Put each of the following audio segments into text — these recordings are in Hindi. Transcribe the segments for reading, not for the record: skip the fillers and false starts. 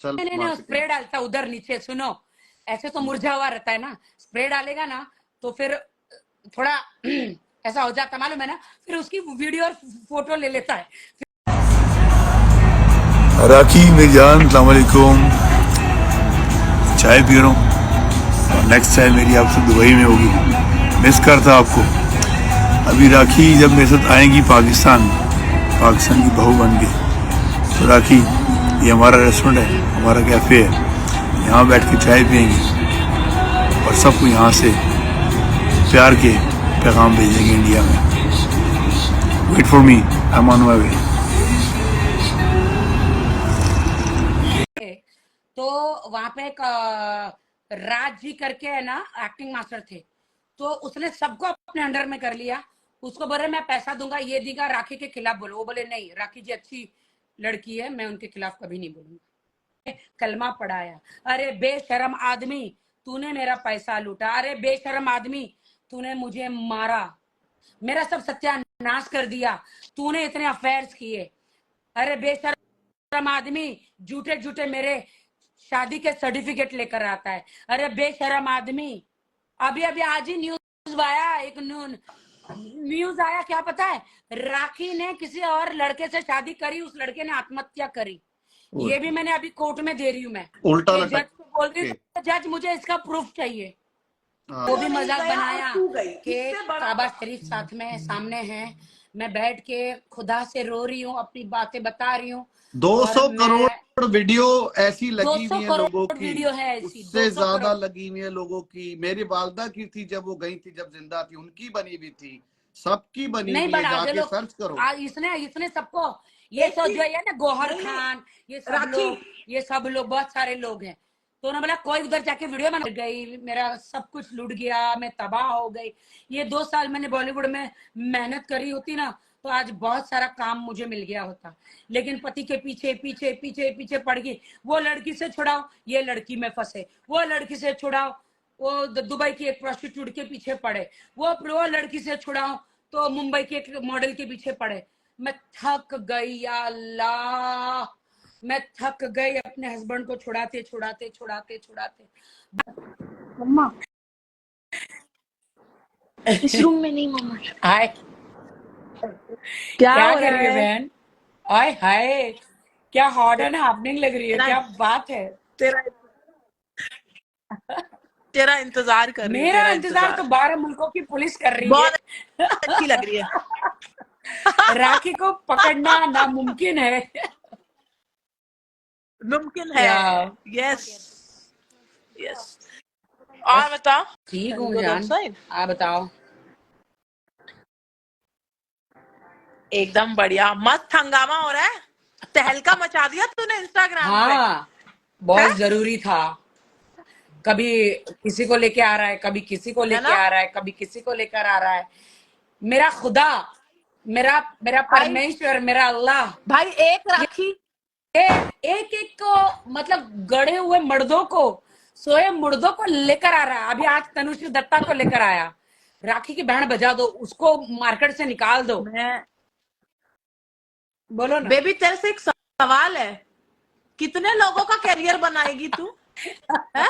चल नहीं मार नहीं, के स्प्रे डालता उधर नीचे। सुनो, ऐसे तो मुरझा हुआ रहता है ना, स्प्रे डालेगा ना तो फिर थोड़ा ऐसा हो जाता, मालूम है ना, फिर उसकी वीडियो और फोटो ले लेता है। राखी मेरी जान, अस्सलाम वालेकुम। चाय पी रहा हूँ और नेक्स्ट चाय मेरी आपसे दुबई में होगी। मिस करता आपको। अभी राखी जब मेरे साथ आएंगी पाकिस्तान, पाकिस्तान की बहू बन के, तो राखी ये हमारा रेस्टोरेंट है, हमारा कैफ़े है, यहाँ बैठ के चाय पियेंगे और सबको यहाँ से प्यार के पैगाम भेजेंगे इंडिया में। Wait for me, I am on my way. तो वहां पे एक राज जी करके है ना, एक्टिंग मास्टर थे, तो उसने सबको अपने अंडर में कर लिया। उसको बोले मैं पैसा दूंगा, ये देगा, राखी के खिलाफ बोलो। वो बोले नहीं, राखी जी अच्छी लड़की है, मैं उनके खिलाफ कभी नहीं बोलूंगा। कलमा पढ़ाया। अरे बेशरम आदमी, तूने मेरा पैसा लूटा। अरे बेशरम आदमी, तूने मुझे मारा, मेरा सब सत्यानाश कर दिया, तूने इतने अफेयर्स किए। अरे बेशरम आदमी, झूठे झूठे मेरे शादी के सर्टिफिकेट लेकर आता है। अरे बेशरम आदमी, अभी अभी आज ही न्यूज आया, एक न्यूज आया, क्या पता है, राखी ने किसी और लड़के से शादी करी, उस लड़के ने आत्महत्या करी। ये भी मैंने अभी कोर्ट में दे रही हूँ मैं, उल्टा ये लटक जज को बोल रही के। हूँ, जज मुझे इसका प्रूफ चाहिए। हाँ। वो भी मजाक गया और बनाया तू गई, कि इससे बड़ा काबा शरीफ साथ में सामने है, मैं बैठ के खुदा से रो रही हूँ, अपनी बातें बता रही हूँ, 200 और मैं करोड़ वीडियो ऐसी लगी 200 हुई है लोगों करोड़ की, वीडियो है ऐसी, उससे 200 ज्यादा करोड़। लगी हुई है लोगों की। मेरी वालदा की थी जब वो गई थी, जब जिंदा थी, उनकी बनी हुई थी, सबकी बनी नहीं हुई है, बना दे जाके लोग, सर्च करो। इसने इसने सबको, ये एक सब चीज जो है ना, गोहर नहीं, खान, ये सब राखी लोग, ये सब लोग बहुत सारे लोग हैं। तो उन्होंने बोला कोई उधर जाके वीडियो बना गई, मेरा सब कुछ लूट गया, मैं तबाह हो गई। ये 2 साल मैंने बॉलीवुड में मेहनत करी होती ना, तो आज बहुत सारा काम मुझे मिल गया होता। लेकिन पति के पीछे पीछे पीछे पीछे पड़ गई। वो लड़की से छुड़ाओ, ये लड़की में फंसे, वो लड़की से छुड़ाओ, वो दुबई की एक प्रोस्टिट्यूट के पीछे पड़े, वो लड़की से छुड़ाओ तो मुंबई के एक मॉडल के पीछे पड़े। मैं थक गई या अल्लाह, मैं थक गई अपने हस्बैंड को छुड़ाते छुड़ाते छुड़ाते छुड़ाते। मम्मा इस रूम में नहीं मम्मा। हाय, क्या क्या हो कर रहा रही है है? बहन? हाय हाय, क्या हॉट एंड हैपनिंग लग रही है, तेरा क्या बात है? तेरा तेरा इंतजार कर रही हूँ, मेरा तेरा इंतजार तो इंतजार 12 मुल्कों की पुलिस कर रही बहुत है। अच्छी लग रही है। राखी को पकड़ना नामुमकिन है। मुमकिन या है। Yes yes. और बता। ठीक Shall we हूँ go that जान, side? आप बताओ। एकदम बढ़िया, मस्त हंगामा हो रहा है। तहलका मचा दिया तूने इंस्टाग्राम पे। हाँ, है बहुत जरूरी था। कभी किसी को लेके आ रहा है, कभी किसी को है लेके ना आ रहा है, कभी किसी को लेकर आ रहा है। मेरा खुदा, मेरा मेरा भाई? परमेश्वर, मेरा अल्लाह, भाई एक ये राखी एक एक को, मतलब गड़े हुए मर्दों को, सोए मुर्दों को लेकर आ रहा है। अभी आज तनुश्री दत्ता को लेकर आया। राखी की बैंड बजा दो, उसको मार्केट से निकाल दो। मैं बोलो ना। बेबी तेरे से एक सवाल है, कितने लोगों का करियर बनाएगी तू? है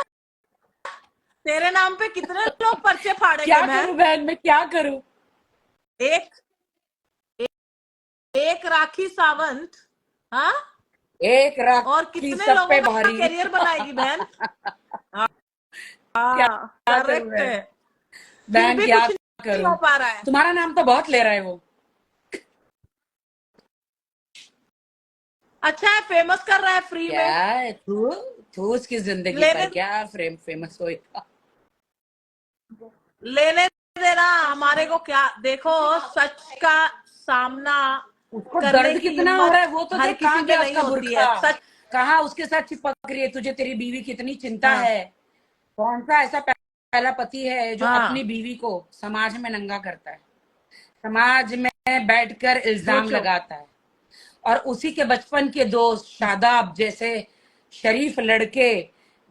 तेरे नाम पे कितने लोग पर्चे फाड़ेंगे क्या बहन? करूं बहन, मैं क्या करूं? एक एक राखी सावंत, हाँ, एक और राखी कितने सब लोगों पे का भारी। करियर बनाएगी बहन? क्या हाँ करूं करेक्ट बहन, है। फिर बहन भी क्या कुछ नहीं करूं? हो पा रहा है। तुम्हारा नाम तो बहुत ले रहा है वो। अच्छा है, फेमस कर रहा है फ्री क्या में। है तू, तू उसकी जिंदगी पर लेने क्या फेमस होएगा? लेने देना हमारे को क्या, देखो सच का सामना उसको करने दर्द की कितना हो रहा हिम्मत है, वो तो हर देख, किसी कहाँ में गया नहीं उसका होती बुर्खा, है। सच। कहाँ उसके साथ चिपक रही है। तुझे तेरी बीवी कितनी चिंता हाँ है? कौन सा ऐसा पहला पति है जो अपनी हाँ, बीवी को समाज में नंगा करता है, समाज में बैठकर इल्जाम सोचो। लगाता है? और उसी के बचपन के दोस्त शादाब जैसे शरीफ लड़के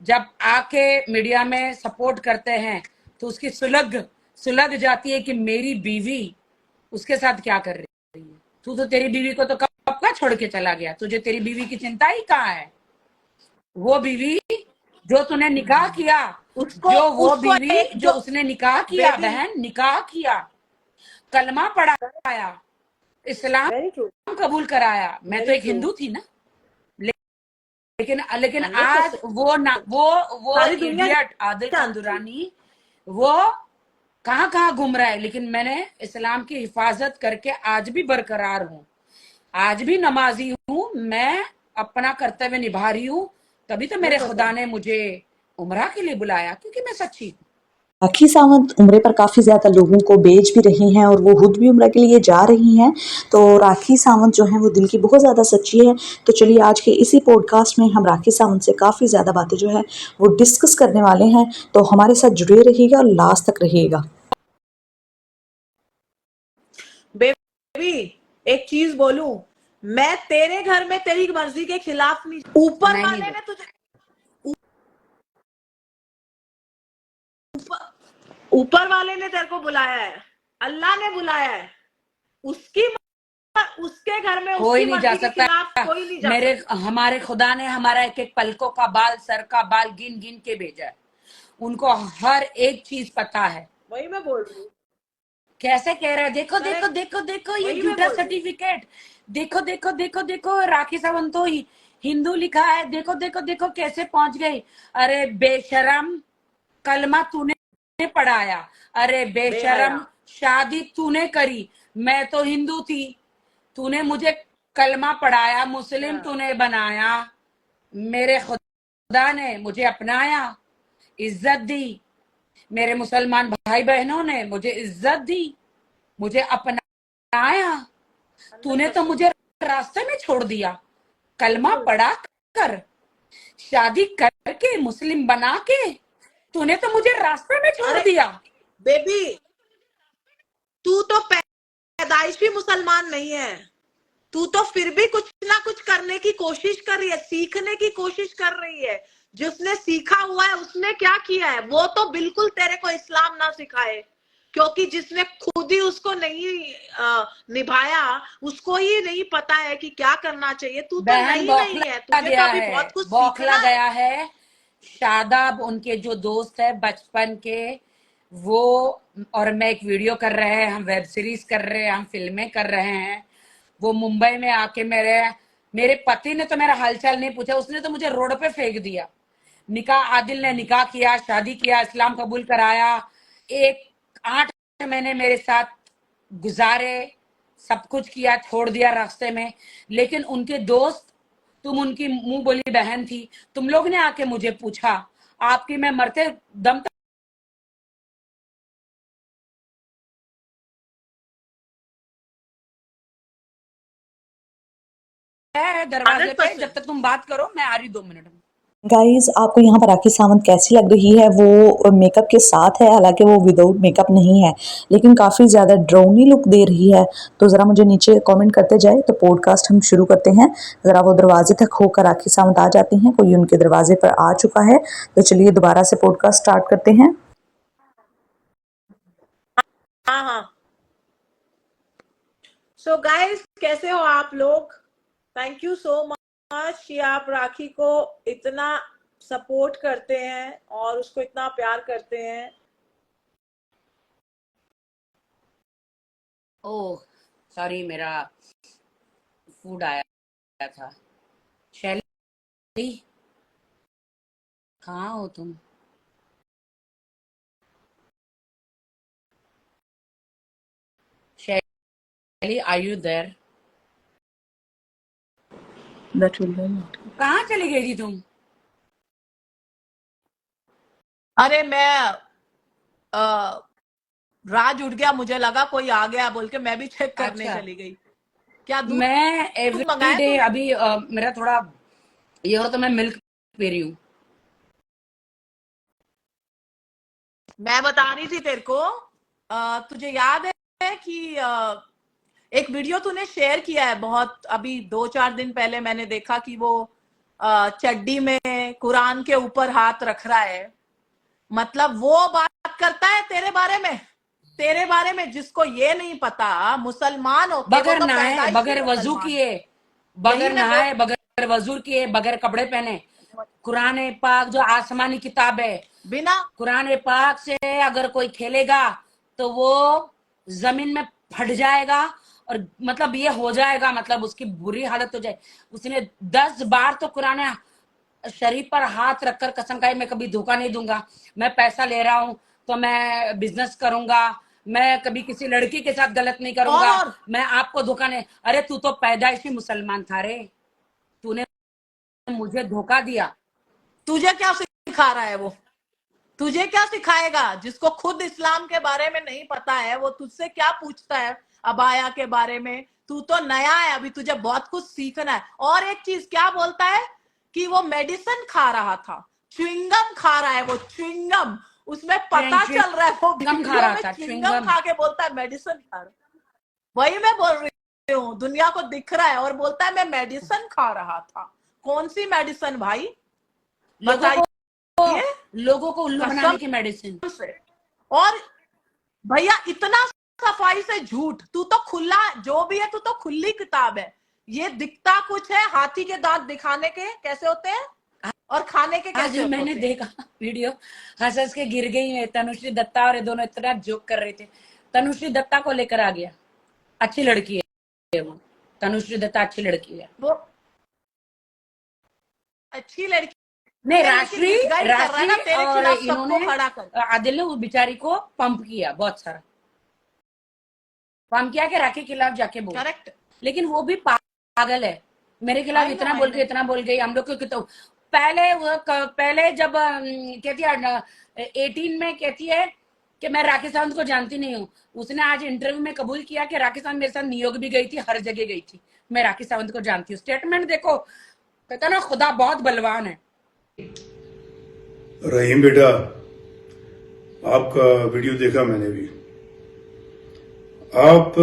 जब आके मीडिया में सपोर्ट करते हैं, तो उसकी सुलग सुलग जाती है कि मेरी बीवी उसके साथ क्या कर रही है। तू तो तेरी बीवी को तो कब का छोड़ के चला गया, तुझे तेरी बीवी की चिंता ही कहाँ है? वो बीवी जो तूने निकाह किया, उसको जो वो उसको बीवी एक जो जो उसने निकाह किया, बेबी, बहन निकाह किया, कलमा पढ़ाया, इस्लाम वेरी ट्रू, कबूल कराया। मैं तो वेरी एक ट्रू। हिंदू थी ना, लेकिन लेकिन 100%। आज वो सारी दुनिया इडियट आदिल जानती है। चंदुरानी वो कहाँ कहाँ घूम रहा है, लेकिन मैंने इस्लाम की हिफाजत करके आज भी बरकरार हूँ, आज भी नमाजी हूँ, मैं अपना कर्तव्य निभा रही हूँ। तभी तो मेरे खुदा 100%। ने मुझे उम्रा के लिए बुलाया, क्योंकि मैं सच्ची हूँ। राखी सावंत उम्रे पर काफ़ी ज़्यादा लोगों को भेज भी रही हैं और वो खुद भी उम्रा के लिए जा रही हैं। तो राखी सावंत जो है वो दिल की बहुत ज़्यादा सच्ची है। तो चलिए आज के इसी पॉडकास्ट में हम राखी सावंत से काफ़ी ज़्यादा बातें जो है वो डिस्कस करने वाले हैं। तो हमारे साथ जुड़े रहिएगा और लास्ट तक रहिएगा। बेबी, एक चीज बोलूं, मैं तेरे घर में तेरी मर्जी के खिलाफ नहीं। ऊपर नहीं वाले बे- ने तुझे ऊपर वाले ने तेरे को बुलाया है, अल्लाह ने बुलाया है। उसकी उसके घर में कोई उसकी नहीं जा मर्जी के सकता। खिलाफ कोई नहीं जा मेरे सकता। हमारे खुदा ने हमारा एक एक पलकों का बाल, सर का बाल गिन गिन के भेजा है। उनको हर एक चीज पता है। वही मैं बोल रही हूँ। कैसे कह रहे हैं, देखो देखो करेक्ट, देखो देखो ये वही मैं झूठा बोल रही हूँ। सर्टिफिकेट, देखो देखो देखो देखो राखी सावंत तो हिंदू लिखा है, देखो देखो देखो कैसे पहुंच गई। अरे बेशरम, कलमा तूने पढ़ाया, अरे बेहया। बेशरम, शादी तूने करी, मैं तो हिंदू थी, तूने मुझे कलमा पढ़ाया, मुस्लिम या, तूने बनाया, मेरे खुदा ने मुझे अपनाया, इज्जत दी, मेरे मुसलमान भाई बहनों ने मुझे इज्जत दी, मुझे अपनाया। तूने तो 100%। मुझे रास्ते में छोड़ दिया, कलमा बिल्कुल। पढ़ा कर, शादी करके, मुस्लिम बना के, तूने तो मुझे रास्ते में छोड़ अरे दिया। बेबी, तू तो पैदाइशी मुसलमान नहीं है, तू तो फिर भी कुछ ना कुछ करने की कोशिश कर रही है, सीखने की कोशिश कर रही है। जिसने सीखा हुआ है उसने क्या किया है, वो तो बिल्कुल तेरे को इस्लाम ना सिखाए, क्योंकि जिसने खुद ही उसको नहीं निभाया, उसको ही नहीं पता है कि क्या करना चाहिए। तू तो बहन नहीं नहीं है, बौखला तुझे तो गया अभी है, बहुत कुछ बौखला सीखना है। गया है। शादाब उनके जो दोस्त है बचपन के, वो और मैं एक वीडियो कर रहे हैं, हम वेब सीरीज कर रहे हैं, हम फिल्में कर रहे हैं। वो मुंबई में आके मेरे मेरे पति ने तो मेरा हालचाल नहीं पूछा, उसने तो मुझे रोड पे फेंक दिया। निकाह, आदिल ने निकाह किया, शादी किया, इस्लाम कबूल कराया, एक 8 महीने मेरे साथ गुजारे, सब कुछ किया, छोड़ दिया रास्ते में। लेकिन उनके दोस्त, तुम उनकी मुंह बोली बहन थी, तुम लोग ने आके मुझे पूछा, आपकी मैं मरते दम तक है दरवाजे हंड्रेड पे, जब परसेंट तक तुम बात करो मैं आ रही 2 मिनट में। गाइज आपको यहाँ पर राखी सावंत कैसी लग रही है? वो मेकअप के साथ है, हालांकि वो विदाउट मेकअप नहीं है, लेकिन काफ़ी ज़्यादा ड्रोनी लुक दे रही है। तो ज़रा मुझे नीचे कमेंट करते जाए। तो पॉडकास्ट हम शुरू करते हैं। ज़रा वो दरवाजे तक होकर राखी सावंत आ जाती हैं, कोई उनके दरवाजे पर आ चुका है। तो चलिए दोबारा से पॉडकास्ट स्टार्ट करते हैं। हाँ हाँ। सो गाइस, कैसे हो आप लोग? थैंक यू सो मच कि आप राखी को इतना सपोर्ट करते हैं और उसको इतना प्यार करते हैं। ओह सॉरी, मेरा फूड आया था। शैली, कहाँ हो तुम? Shaili, are you there? That will not. कहाँ चली गई थी तुम? अरे मैं राज उठ गया, मुझे लगा कोई आ गया बोल के मैं भी चेक करने अच्छा, चली गई। क्या दूध मैं एवरी मंगाया डे तूने? अभी मेरा थोड़ा ये हो, तो मैं मिल्क पी रही हूँ। मैं बता रही थी तेरे को, तुझे याद है कि एक वीडियो तूने शेयर किया है बहुत अभी 2-4 दिन पहले, मैंने देखा कि वो चड्डी में कुरान के ऊपर हाथ रख रहा है। मतलब वो बात करता है तेरे बारे में जिसको ये नहीं पता मुसलमान होके वो बगैर तो नहाए, पैदाइशी बगैर वजू मुसलमान है। किए, यही बगैर मैं बोल। नहाए, बगैर वजू किए, बगैर कपड़े पहने कुरान पाक जो आसमानी किताब है, बिना कुरान पाक से अगर कोई खेलेगा तो वो जमीन में फट जाएगा और मतलब ये हो जाएगा, मतलब उसकी बुरी हालत हो जाए। उसने 10 बार तो कुरान शरीफ पर हाथ रखकर कसम खाई, मैं कभी धोखा नहीं दूंगा, मैं पैसा ले रहा हूं तो मैं बिजनेस करूंगा, मैं कभी किसी लड़की के साथ गलत नहीं करूंगा, और मैं आपको धोखा नहीं। अरे तू तो पैदाइशी मुसलमान था रे, तूने मुझे धोखा दिया। तुझे क्या सिखा रहा है वो? तुझे क्या सिखाएगा? जिसको खुद इस्लाम के बारे में नहीं पता है वो तुझसे क्या पूछता है अबाया के बारे में? तू तो नया है, अभी तुझे बहुत कुछ सीखना है। और एक चीज क्या बोलता है कि वो मेडिसिन खा रहा था, च्युइंगम खा रहा है वो, च्युइंगम। उसमें पता चल रहा है वो च्युइंगम खा वीडियो रहा में था, च्युइंगम च्युइंगम। खा के बोलता है मेडिसिन खा रहा। वही मैं बोल रही हूँ, दुनिया को दिख रहा है और बोलता है मैं मेडिसिन खा रहा था। कौन सी मेडिसिन भाई? बताइए। लोगों को उल्लू बनाने कसम की मेडिसिन से। और भैया इतना सफाई से झूठ, तू तो खुला जो भी है, तू तो खुली किताब है। ये दिखता कुछ है, हाथी के दांत दिखाने के कैसे होते हैं और खाने के आज कैसे होते मैंने हैं। देखा वीडियो, हंस हंस के गिर गई है। तनुश्री दत्ता और ये दोनों इतना जोक कर रहे थे। तनुश्री दत्ता को लेकर आ गया, अच्छी लड़की है वो, तनुश्री दत्ता अच्छी लड़की है। वो अच्छी लड़की नहीं, है, लेकिन राशि मिसगाइड कर रहा है ना तेरे और खिलाफ सबको इन्होंने खड़ा कर। आदिल ने उस बेचारी को पंप किया, बहुत सारा पंप किया कि राखी के खिलाफ जाके बोल। करेक्ट। लेकिन वो भी पागल है, मेरे खिलाफ I know, इतना I बोल के know. इतना बोल गई। हम लोग को तो पहले जब कहती है 18 में कहती है कि मैं राखी सावंत को जानती नहीं हूँ। उसने आज इंटरव्यू में कबूल किया कि राखी सावंत मेरे साथ नियोग भी गई थी, हर जगह गई थी, मैं राखी सावंत को जानती हूँ। स्टेटमेंट देखो, कहता ना खुदा बहुत बलवान है। रहीम बेटा, आपका वीडियो देखा मैंने भी। आप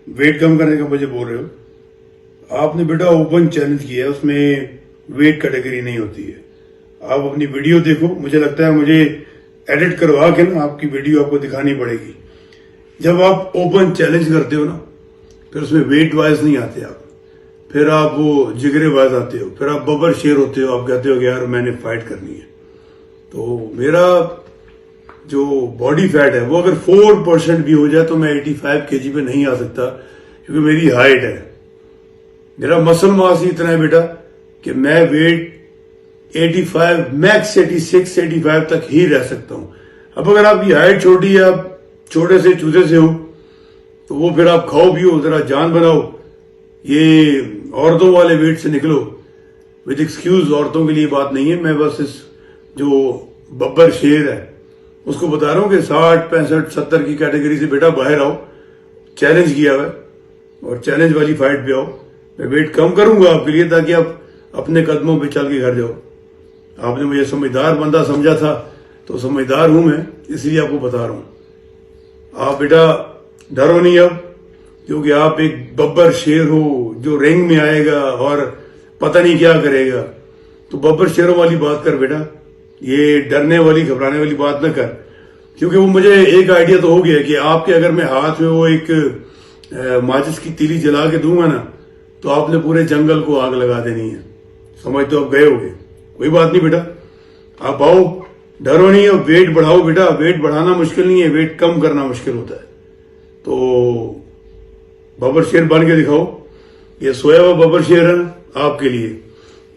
वेट कम करने का मुझे बोल रहे हो। आपने बेटा ओपन चैलेंज किया है, उसमें वेट कैटेगरी नहीं होती है। आप अपनी वीडियो देखो, मुझे लगता है मुझे एडिट करवा के ना आपकी वीडियो आपको दिखानी पड़ेगी। जब आप ओपन चैलेंज करते हो ना, फिर उसमें वेट वाइज नहीं आते आप, फिर आप वो जिगरे वाइज आते हो, फिर आप बबर शेर होते हो। आप कहते हो कि यार मैंने फाइट करनी है। तो मेरा जो बॉडी फैट है वो अगर 4% भी हो जाए तो मैं 85 kg पे नहीं आ सकता, क्योंकि मेरी हाइट है। मेरा मसल मास ही इतना है बेटा कि मैं वेट 85 मैक्स 86 85 तक ही रह सकता हूं। अब अगर आपकी हाइट छोटी है, आप छोटे से चूजे से हो, तो वो फिर आप खाओ पियो, जरा जान बनाओ, ये औरतों वाले वेट से निकलो। विद एक्सक्यूज, औरतों के लिए बात नहीं है। मैं बस इस जो बब्बर शेर है उसको बता रहा हूं कि 60 65 70 की कैटेगरी से बेटा बाहर आओ। चैलेंज किया हुआ है और चैलेंज वाली फाइट पे आओ। मैं वेट कम करूंगा आपके लिए, ताकि आप अपने कदमों पे चल के घर जाओ। आपने मुझे समझदार बंदा समझा था, तो समझदार हूं मैं, इसलिए आपको बता रहा हूं। आप बेटा डरो नहीं अब, क्योंकि आप एक बब्बर शेर हो जो रिंग में आएगा और पता नहीं क्या करेगा। तो बब्बर शेरों वाली बात कर बेटा, ये डरने वाली घबराने वाली बात ना कर। क्योंकि वो मुझे एक आइडिया तो हो गया कि आपके अगर मैं हाथ में वो एक माचिस की तीली जला के दूंगा ना, तो आपने पूरे जंगल को आग लगा देनी है। समझ तो आप गए होगे। कोई बात नहीं बेटा, आप आओ, डरो नहीं। अब वेट बढ़ाओ बेटा, वेट बढ़ाना मुश्किल नहीं है, वेट कम करना मुश्किल होता है। तो बब्बर शेर बन के दिखाओ। ये सोया हुआ बब्बर शेर है आपके लिए,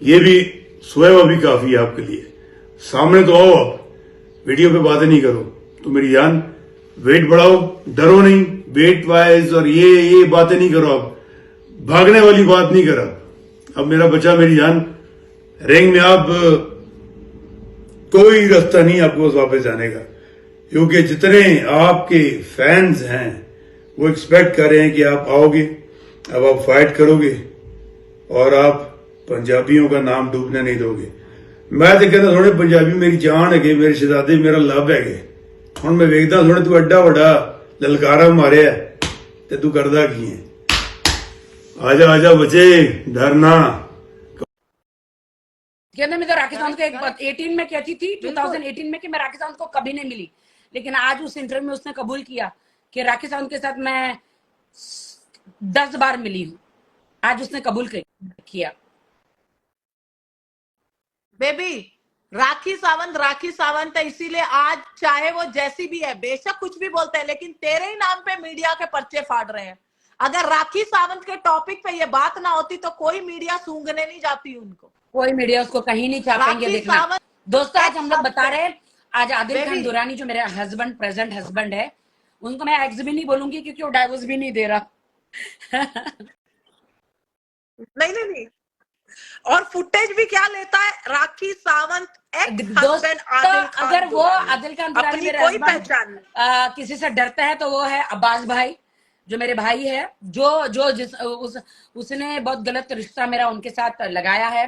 ये भी सोया हुआ भी काफी है आपके लिए। सामने तो आओ, आप वीडियो पे बातें नहीं करो। तो मेरी जान, वेट बढ़ाओ, डरो नहीं। वेट वाइज और ये बातें नहीं करो, आप भागने वाली बात नहीं करो। अब मेरा बच्चा, मेरी जान, रिंग में आप कोई रास्ता नहीं आपको वापस जाने का, क्योंकि जितने आपके फैंस हैं वो एक्सपेक्ट कर रहे हैं कि आप आओगे, अब आप फाइट करोगे और आप पंजाबियों का नाम डूबने नहीं दोगे। मैं तो कहता थोड़े पंजाबी मेरी जान है, मेरे शहजादे मेरा लव है। हुण मैं वेखदा थोड़े तू एड्डा वड्डा ललकारा मारिया ते तू करदा की है। आजा आजा बच्चे, डरना। कहते मैं तो राखी सावंत को 18 में कहती थी, 2018 में, कि मैं राखी सावंत को कभी नहीं मिली। लेकिन आज उस इंटरव्यू में उसने कबूल किया कि राखी सावंत के साथ मैं 10 बार मिली हूं। आज उसने कबूल किया। बेबी, राखी सावंत है, इसीलिए आज चाहे वो जैसी भी है, बेशक कुछ भी बोलते हैं, लेकिन तेरे ही नाम पे मीडिया के पर्चे फाड़ रहे हैं। अगर राखी सावंत के टॉपिक पे ये बात ना होती तो कोई मीडिया सूंघने नहीं जाती उनको। कोई मीडिया उसको कहीं नहीं छापेंगे। राखी देखना सावंत दोस्तों, आज हम लोग बता रहे हैं, आज आदिल खान बेबी, दुरानी जो मेरे हस्बैंड, प्रेजेंट हस्बैंड है, उनको मैं एक्स भी नहीं बोलूंगी क्योंकि वो डाइवोर्स भी नहीं दे रहा। नहीं, और फुटेज भी क्या लेता है, राखी सावंत एक्स हस्बैंड दोस्तों, आदिल खान अगर वो दुरानी, आदिल खान दुरानी अपनी मेरे कोई हस्बैंड पहचान नहीं। किसी से डरता है तो वो है अब्बास भाई, जो मेरे भाई है, जो उसने बहुत गलत रिश्ता मेरा उनके साथ लगाया है।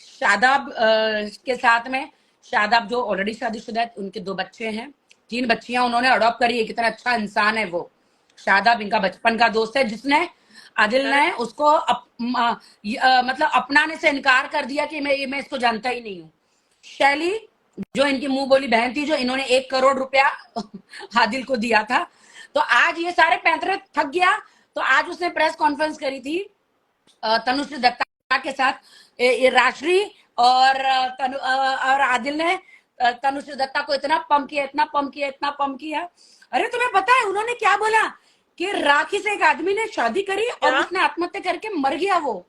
शादाब के साथ में, शादाब जो ऑलरेडी शादीशुदा है, उनके 2 बच्चे हैं, 3 बच्चियां उन्होंने अडॉप्ट करी है। कितना अच्छा इंसान है वो शादाब, इनका बचपन का दोस्त है, जिसने आदिल ने उसको मतलब अपनाने से इनकार कर दिया कि मैं इसको जानता ही नहीं हूँ। शैली जो इनकी मुंह बोली बहन थी, जो इन्होंने 1 करोड़ रुपया आदिल को दिया था, तो आज ये सारे पैंतरे थक गया, तो आज उसने प्रेस कॉन्फ्रेंस करी थी तनुश्री दत्ता के साथ, राशि और और आदिल ने तनुश्री दत्ता को इतना पंप किया। अरे तुम्हें पता है उन्होंने क्या बोला कि राखी से एक आदमी ने शादी करी और उसने आत्महत्या करके मर गया। वो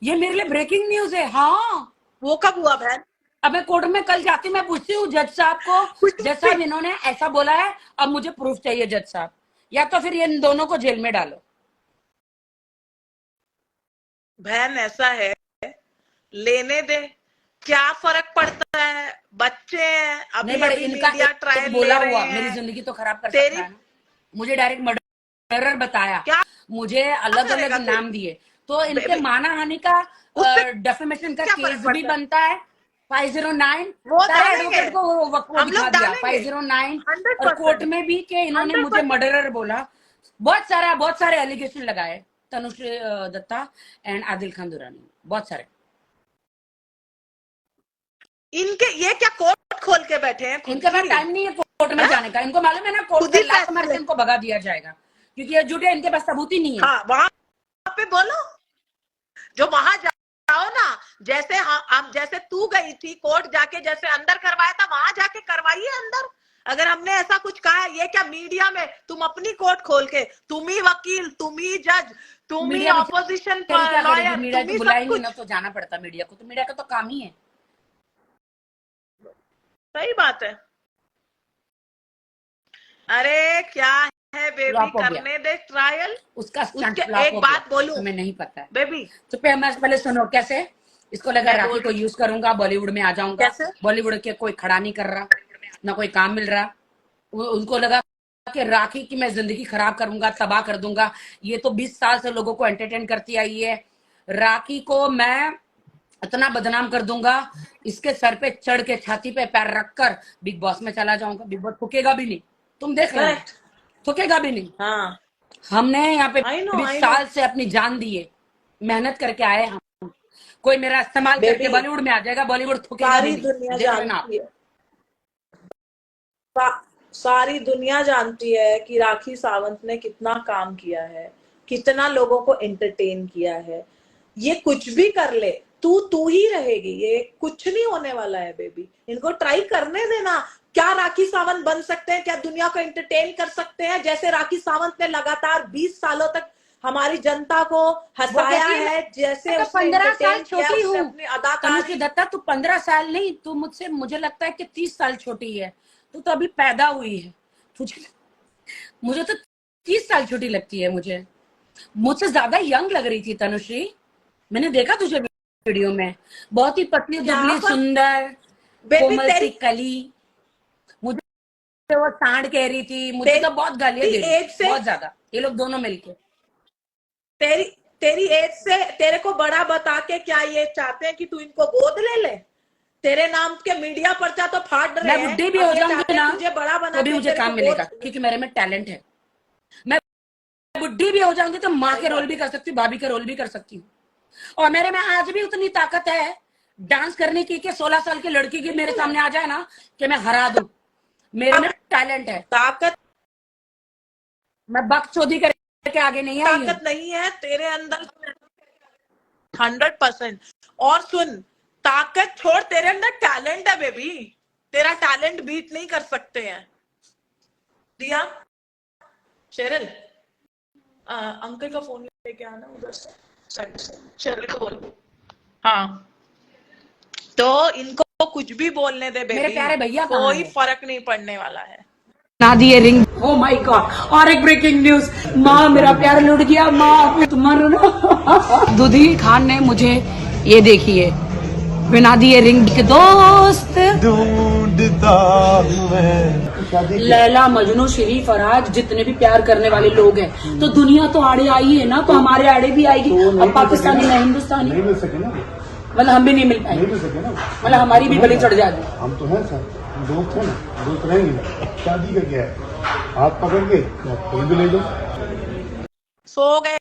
ये मेरे लिए ब्रेकिंग न्यूज है। हाँ, वो कब हुआ बहन? अब मैं कोर्ट में कल जाती हूँ, मैं पूछती हूँ जज साहब को, जज साहब इन्होंने ऐसा बोला है, अब मुझे प्रूफ चाहिए जज साहब, या तो फिर ये इन दोनों को जेल में डालो। बहन ऐसा है, लेने दे, क्या फर्क पड़ता है, बच्चे हैं अभी, नहीं, अभी इनका मीडिया ट्रायल बोला ले रहे हुआ हैं। मेरी जिंदगी तो खराब कर सकता है ना। मुझे डायरेक्ट मर्डरर बताया, क्या मुझे अलग अलग नाम दिए, तो इनके मानहानि का डेफेमेशन का केस भी बनता है। 509 सारे एडवोकेट को वो दिखा दिया, 509 और कोर्ट में भी कि इन्होंने मुझे मर्डरर बोला। बहुत सारे एलिगेशन लगाए तनुश्री दत्ता एंड आदिल खान दुरानी, बहुत सारे। इनके ये क्या कोर्ट खोल के बैठे हैं? इनके पास टाइम नहीं है कोर्ट में जाने का। इनको मालूम है ना कोर्ट से लात मार के इनको भगा दिया जाएगा, क्योंकि ये झूठे, इनके पास सबूत ही नहीं है। हाँ, वहां पे बोलो, जो वहां जाओ ना, जैसे हम जैसे तू गई थी कोर्ट जाके, जैसे अंदर करवाया था वहां जाके करवाइए अंदर। अगर हमने ऐसा कुछ कहा, ये क्या मीडिया में तुम अपनी कोर्ट खोल के, तुम ही वकील, तुम ही जज, तुम ही ऑपोजिशन लॉयर, मीडिया को बुलाएंगे ना तो जाना पड़ता मीडिया को, तो मीडिया का तो काम ही है। सही बात है। अरे क्या है बेबी, करने दे ट्रायल, उसका एक बात बोलूं, हमें नहीं पता है बेबी। तो पहले सुनो, कैसे इसको लगा राखी को यूज करूंगा, बॉलीवुड में आ जाऊंगा। बॉलीवुड के कोई खड़ा नहीं कर रहा, ना कोई काम मिल रहा। उनको लगा कि राखी की मैं जिंदगी खराब करूंगा, तबाह कर दूंगा। ये तो 20 साल से लोगों को एंटरटेन करती आई है। राखी को मैं इतना बदनाम कर दूंगा, इसके सर पे चढ़ के छाती पे पैर रखकर बिग बॉस में चला जाऊंगा। बिग बॉस थूकेगा भी नहीं, तुम देख रहे हो, थूकेगा भी नहीं। हाँ, हमने यहाँ पे 20 साल से अपनी जान दी है, मेहनत करके आए हम। कोई मेरा इस्तेमाल करके बॉलीवुड में आ जाएगा, बॉलीवुड थूकेगा भी नहीं। दुनिया जानती है, सारी दुनिया जानती है कि राखी सावंत ने कितना काम किया है, कितना लोगों को एंटरटेन किया है। ये कुछ भी कर ले, तू ही रहेगी, ये कुछ नहीं होने वाला है बेबी। इनको ट्राई करने देना। क्या राखी सावंत बन सकते हैं? क्या दुनिया को एंटरटेन कर सकते हैं जैसे राखी सावंत ने लगातार 20 सालों तक हमारी जनता को हंसाया है? जैसे तो 15 साल छोटी हूँ तनुश्री दत्ता, तू 15 साल नहीं, तू मुझसे, मुझे लगता है कि 30 साल छोटी है। तू तो अभी पैदा हुई है, मुझे तो 30 साल छोटी लगती है। मुझसे ज्यादा यंग लग रही थी तनुश्री। मैंने देखा तुझे वीडियो में, बहुत ही पतली दुबली सुंदर कोमल सी कली। मुझे वो सांड कह रही थी, मुझे तो बहुत गालियां दे रही थी, बहुत ज्यादा, ये लोग दोनों मिलके। तेरी एज से तेरे को बड़ा बता के क्या ये चाहते हैं कि तू इनको गोद ले ले? तेरे नाम के मीडिया पर्चा तो फाड़ रहे हैं। मैं बुढ़ी भी हो जाऊंगी ना, मुझे बड़ा बना तो भी मुझे काम मिलेगा, क्योंकि मेरे में टैलेंट है। मैं बुढ़ी भी हो जाऊंगी तो माँ के रोल भी कर सकती हूँ, भाभी का रोल भी कर सकती हूँ। और मेरे में आज भी उतनी ताकत है डांस करने की कि 16 साल की लड़की की मेरे सामने आ जाए ना कि मैं हरा दूं। मेरे में टैलेंट है, ताकत। मैं बकचोदी करके आगे नहीं आई। ताकत नहीं है तेरे अंदर 100%। और सुन, ताकत छोड़, तेरे अंदर टैलेंट है बेबी, तेरा टैलेंट बीट नहीं कर सकते हैं। दिया शेरल, अंकल का फोन लेके आना उधर से, साइड से, शेरल को बोल। हाँ, तो इनको कुछ भी बोलने दे मेरे बेबी, प्यारे भैया कहाँ कोई है? फर्क नहीं पड़ने वाला है। ना दिए रिंग। ओ माय गॉड, और एक ब्रेकिंग न्यूज, माँ मेरा प्यार लुट गया, माँ तुम मर। दूधी खान ने मुझे, ये देखिए, बिना दिए रिंग के दोस्त ढूंढता हूं मैं। लैला मजनू शरीफ फराज जितने भी प्यार करने वाले लोग हैं, तो दुनिया तो आड़े आई है ना, तो हमारे आड़े भी आएगी। अब पाकिस्तानी ना हिंदुस्तानी, नहीं मिल सके ना, मतलब हम भी नहीं मिल नहीं पाएंगे, मिल सके ना। मतलब हमारी भी बलि चढ़ जाती। हम तो हैं सर, दोस्त हैं ना, दोस्त रहेंगे। शादी का क्या है, हाथ पकड़ के कहीं भी ले जाओ। सो गए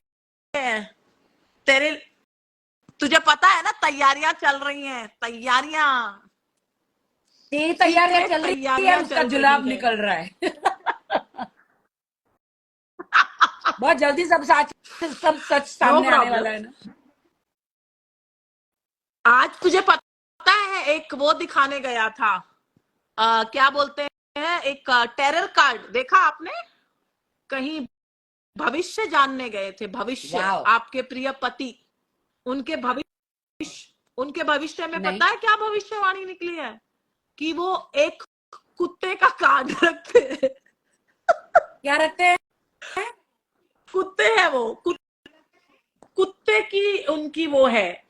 हैं तेरे, तुझे पता है ना तैयारियां चल रही हैं, तैयारियां, ये तैयारियां चल रही है, तैयारियां उसका चल जुलाब रही है। निकल रहा है। बहुत जल्दी सब सच सामने आने problem. वाला है ना। आज तुझे पता है, एक वो दिखाने गया था, क्या बोलते हैं, एक टेरर कार्ड देखा आपने कहीं? भविष्य जानने गए थे, भविष्य, Wow. आपके प्रिय पति, उनके भविष्य में नहीं। पता है क्या भविष्यवाणी निकली है? कि वो एक कुत्ते का कार्ड रखते हैं। क्या रखते हैं? कुत्ते हैं वो, कुत्ते की उनकी वो है,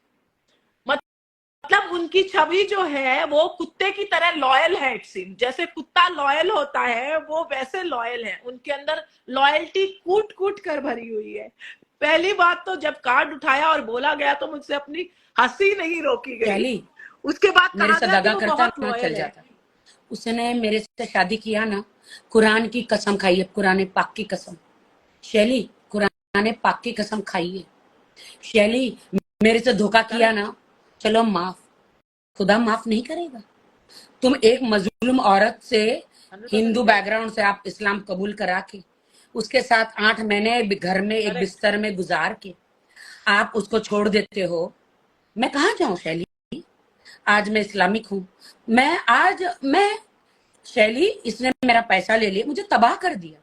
मतलब उनकी छवि जो है वो कुत्ते की तरह लॉयल है। इट सीम जैसे कुत्ता लॉयल होता है, वो वैसे लॉयल है। उनके अंदर लॉयल्टी कूट कूट कर भरी हुई है। पहली बात तो जब कार्ड उठाया और बोला गया तो मुझसे अपनी हंसी नहीं रोकी गई। पहली उसके बाद मेरे कहा से गया कि दगा वो करता बहुत ना, चल लॉयल है। जाता। उसने मेरे से शादी किया ना, कुरान की कसम खाई है, कुरान पाक की कसम। शैली, कुरान पाक की कसम खाई है। शैली, मेरे से धोखा किया ना, चलो माफ, खुदा माफ नहीं करेगा। तुम एक मजलूम औरत से, हिंदू बैकग्राउंड से आप इस्लाम कबूल करा के, उसके साथ 8 महीने घर में एक बिस्तर में गुजार के आप उसको छोड़ देते हो। मैं कहाँ जाऊं शैली? आज मैं इस्लामिक हूँ, मैं शैली, इसने मेरा पैसा ले लिया, मुझे तबाह कर दिया।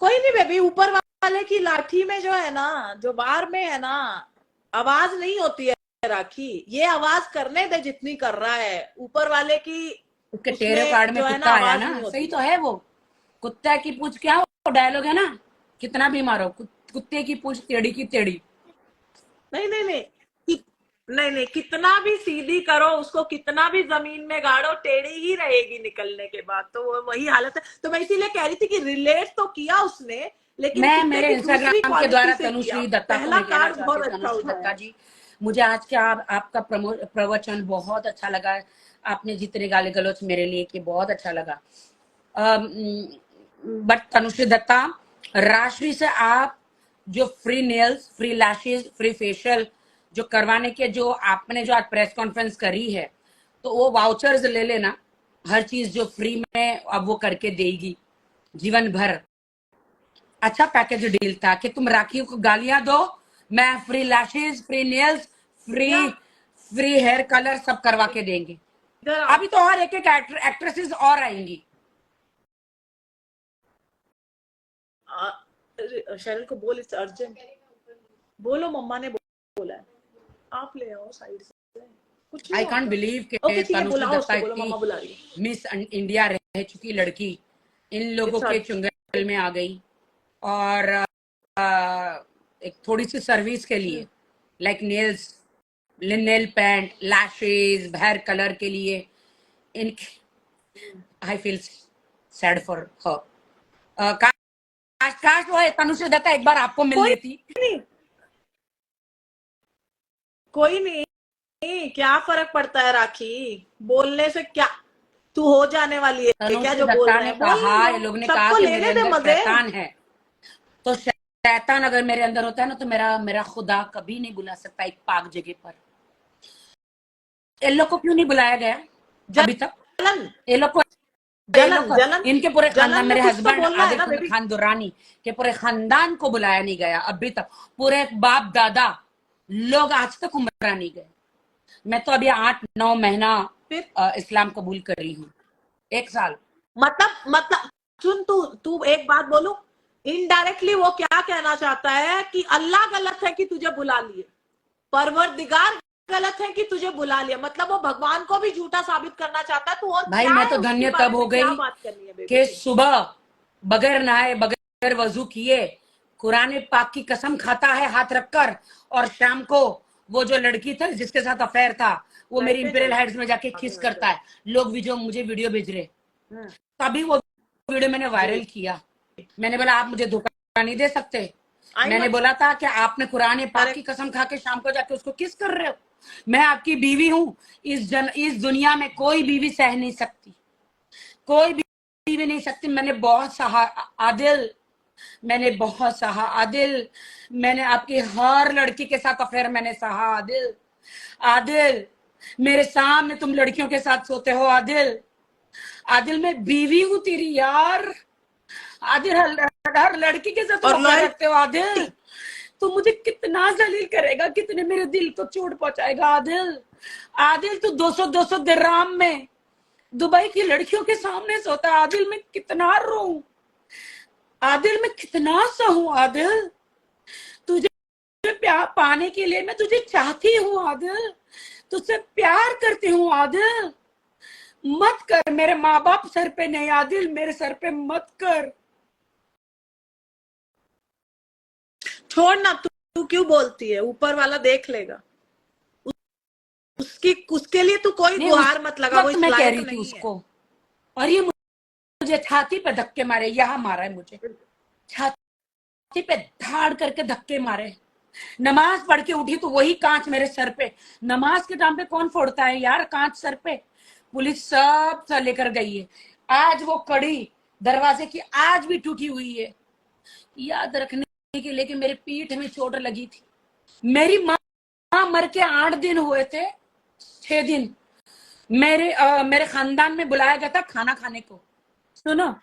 कोई नहीं बेबी, ऊपर वाले की लाठी में जो है ना, जो बाहर में है ना, आवाज नहीं होती है राखी। ये आवाज करने दे जितनी कर रहा है, ऊपर वाले की उसके उसमें टेरो कार्ड में जो है कुत्ता ना, आया आवाज ना, नहीं होती। सही तो है वो। कुत्ता की पूंछ, क्या वो डायलॉग है ना, कितना भी मारो कुत्ते की पूंछ टेढ़ी की टेढ़ी। नहीं नहीं नहीं नहीं, कितना भी सीधी करो उसको, कितना भी जमीन में गाड़ो, टेढ़ी ही रहेगी निकलने के बाद। तो वो वही हालत है। तो मैं इसीलिए कह रही थी कि रिलेट तो किया उसने, लेकिन मैं कुत्ते मेरे की दूसरी इंस्टाग्राम के क्वालिटी द्वारा से किया। तनुश्री दत्ता को पहला मैं कहना कार्ड चाहती बहुत हूँ, अच्छा तनुश्री उठाया। दत्ता जी, मुझे आज क्या आपका प्रवचन बहुत अच्छा लगा। आपने जितने गाली गलौज मेरे लिए किए, बहुत अच्छा लगा। बट तनुश्री दत्ता, राशि से आप जो free nails, free lashes, free facial जो करवाने के, जो आपने जो आज प्रेस कॉन्फ्रेंस करी है, तो वो वाउचर्स ले लेना, हर चीज जो फ्री में अब वो करके देगी जीवन भर। अच्छा पैकेज डील था कि तुम राखी को गालियां दो, मैं free lashes, free nails, free hair colour सब करवा के देंगे। इधर आओ। अभी तो और एक एक एक्ट्रेसेस और आएंगी। शैरल को बोल, इट्स अर्जेंट। बोलो, मम्मा ने बोला है, आप ले आओ साइड से, कुछ नहीं आई कांट होगा। बिलीव कि ओके ठीक है, तनुश्री बुलाओ दत्ता उसको, बोलो मम्मा बुला रही है। इतनी मिस इंडिया रह चुकी लड़की इन लोगों It's के hard. चुंगल में आ गई, और एक थोड़ी सी सर्विस के लिए, like nails, nail paint, lashes, hair colour के लिए, in I feel sad for her. काश वो तनुश्री दत्ता एक बार आपको मिल लेती। कोई नहीं, क्या फर्क पड़ता है राखी, बोलने से क्या, तू हो जाने वाली है क्या तनुश्री जो बोल दत्ता रहे ने हैं? बोलने कहा, दो, ये लोग ने सबको कहा कि लेने मेरे दे अंदर मजे। शैतान है, तो शैतान अगर मेरे अंदर होता है ना, तो मेरा खुदा कभी नहीं बुला सकता एक पाक जगह पर। इन लोग को क्यों नहीं बुलाया गया अभी तक? जलन, ये लोग को, जलन इनके पूरे जलन खानदान, में मेरे कुछ तो हस्बैंड बोलना है आदिल ना बेबी। खान दुरानी के पूरे खानदान को बुलाया नहीं गया अभी तक। पूरे बाप दादा लोग आज तक उम्रा नहीं गए। मैं तो अभी 8-9 महीना फिर इस्लाम कबूल कर रही हूँ, 1 साल। मतलब सुन, तू एक बात बोलू, इनडायरेक्टली वो क्या कहना चाहता है कि अल्लाह गलत है कि तुझे बुला लिए, परवरदिगार गलत है कि तुझे बुला लिया, मतलब वो भगवान को भी झूठा साबित करना चाहता है। तू और भाई क्या मैं है तो उसके धन्य बारे तब में हो क्या गई बात करनी है बेबी कि की? सुबह बगैर नहाए बगैर वजू किए कुरान पाक की कसम खाता है हाथ रखकर, और शाम को वो जो लड़की था जिसके साथ अफेयर था वो मेरी इंपीरियल हाइट्स में जाके किस करता है। लोग भी जो मुझे वीडियो भेज रहे, तभी वो वीडियो मैंने वायरल किया। मैंने बोला आप मुझे धोखा नहीं दे सकते। मैंने बोला था कि आपने कुरान पाक की कसम खा के शाम को जाके उसको किस कर रहे हो। मैं आपकी बीवी हूँ। इस दुनिया में कोई बीवी सह नहीं सकती, कोई बीवी नहीं सकती। मैंने बहुत सहा आदिल, मैंने बहुत सहा आदिल, मैंने आपकी हर लड़की के साथ अफेयर मैंने सहा आदिल। आदिल मेरे सामने तुम लड़कियों के साथ सोते हो आदिल। आदिल मैं बीवी हूँ तेरी यार। आदिल हर लड़की के साथ तुम अफेयर रखते हो आदिल। तू मुझे कितना जलील करेगा, कितने मेरे दिल को चोट पहुंचाएगा आदिल। आदिल तू 200 दिरहाम में दुबई की लड़कियों के सामने सोता है आदिल। मैं कितना रोऊं आदिल, मैं कितना सहूं आदिल। तुझे प्यार पाने के लिए मैं तुझे चाहती हूँ आदिल, तुझसे प्यार करती हूँ आदिल। मत कर, मेरे माँ बाप सर पे नहीं आदिल, मेरे सर पे मत कर। छोड़ ना, तू क्यों बोलती है, ऊपर वाला देख लेगा। उसके लिए तू कोई गुहार मत लगा, वो इस मैं कह लायक रही थी नहीं उसको, और ये मुझे छाती पे धक्के मारे, यहाँ मारा है मुझे छाती पे, धाड़ करके धक्के मारे। नमाज पढ़ के उठी तो वही कांच मेरे सर पे। नमाज के टाइम पे कौन फोड़ता है यार कांच सर पे। पुलिस सब लेकर गई है। आज वो कड़ी दरवाजे की आज भी टूटी हुई है, याद रखने के लिए कि मेरे पीठ में चोट लगी थी। मेरी माँ मर के 8 दिन हुए थे, 6 दिन मेरे खानदान में बुलाया गया था खाना खाने को। सुनो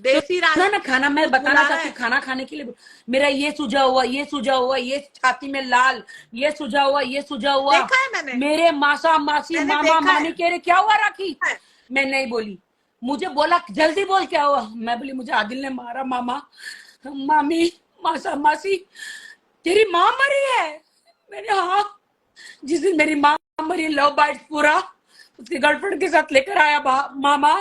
देसी ना ना, खाना मैं बताना बुला चाहती हूँ, खाना खाने के लिए मेरा ये सूजा हुआ, ये सूजा हुआ, ये छाती में लाल, ये सूजा हुआ, ये सूजा हुआ। देखा है मैंने, मेरे मासा मासी मैंने मामा देखा मामी है। कह रहे क्या हुआ राखी। मैं नहीं बोली, मुझे बोला जल्दी बोल क्या हुआ। मैं बोली मुझे आदिल ने मारा मामा मामी मासा मासी, तेरी माँ मरी है। मैंने हाँ, जिस दिन मेरी माँ मरी लव बाइट पूरा उसकी गर्लफ्रेंड के साथ लेकर आया मामा,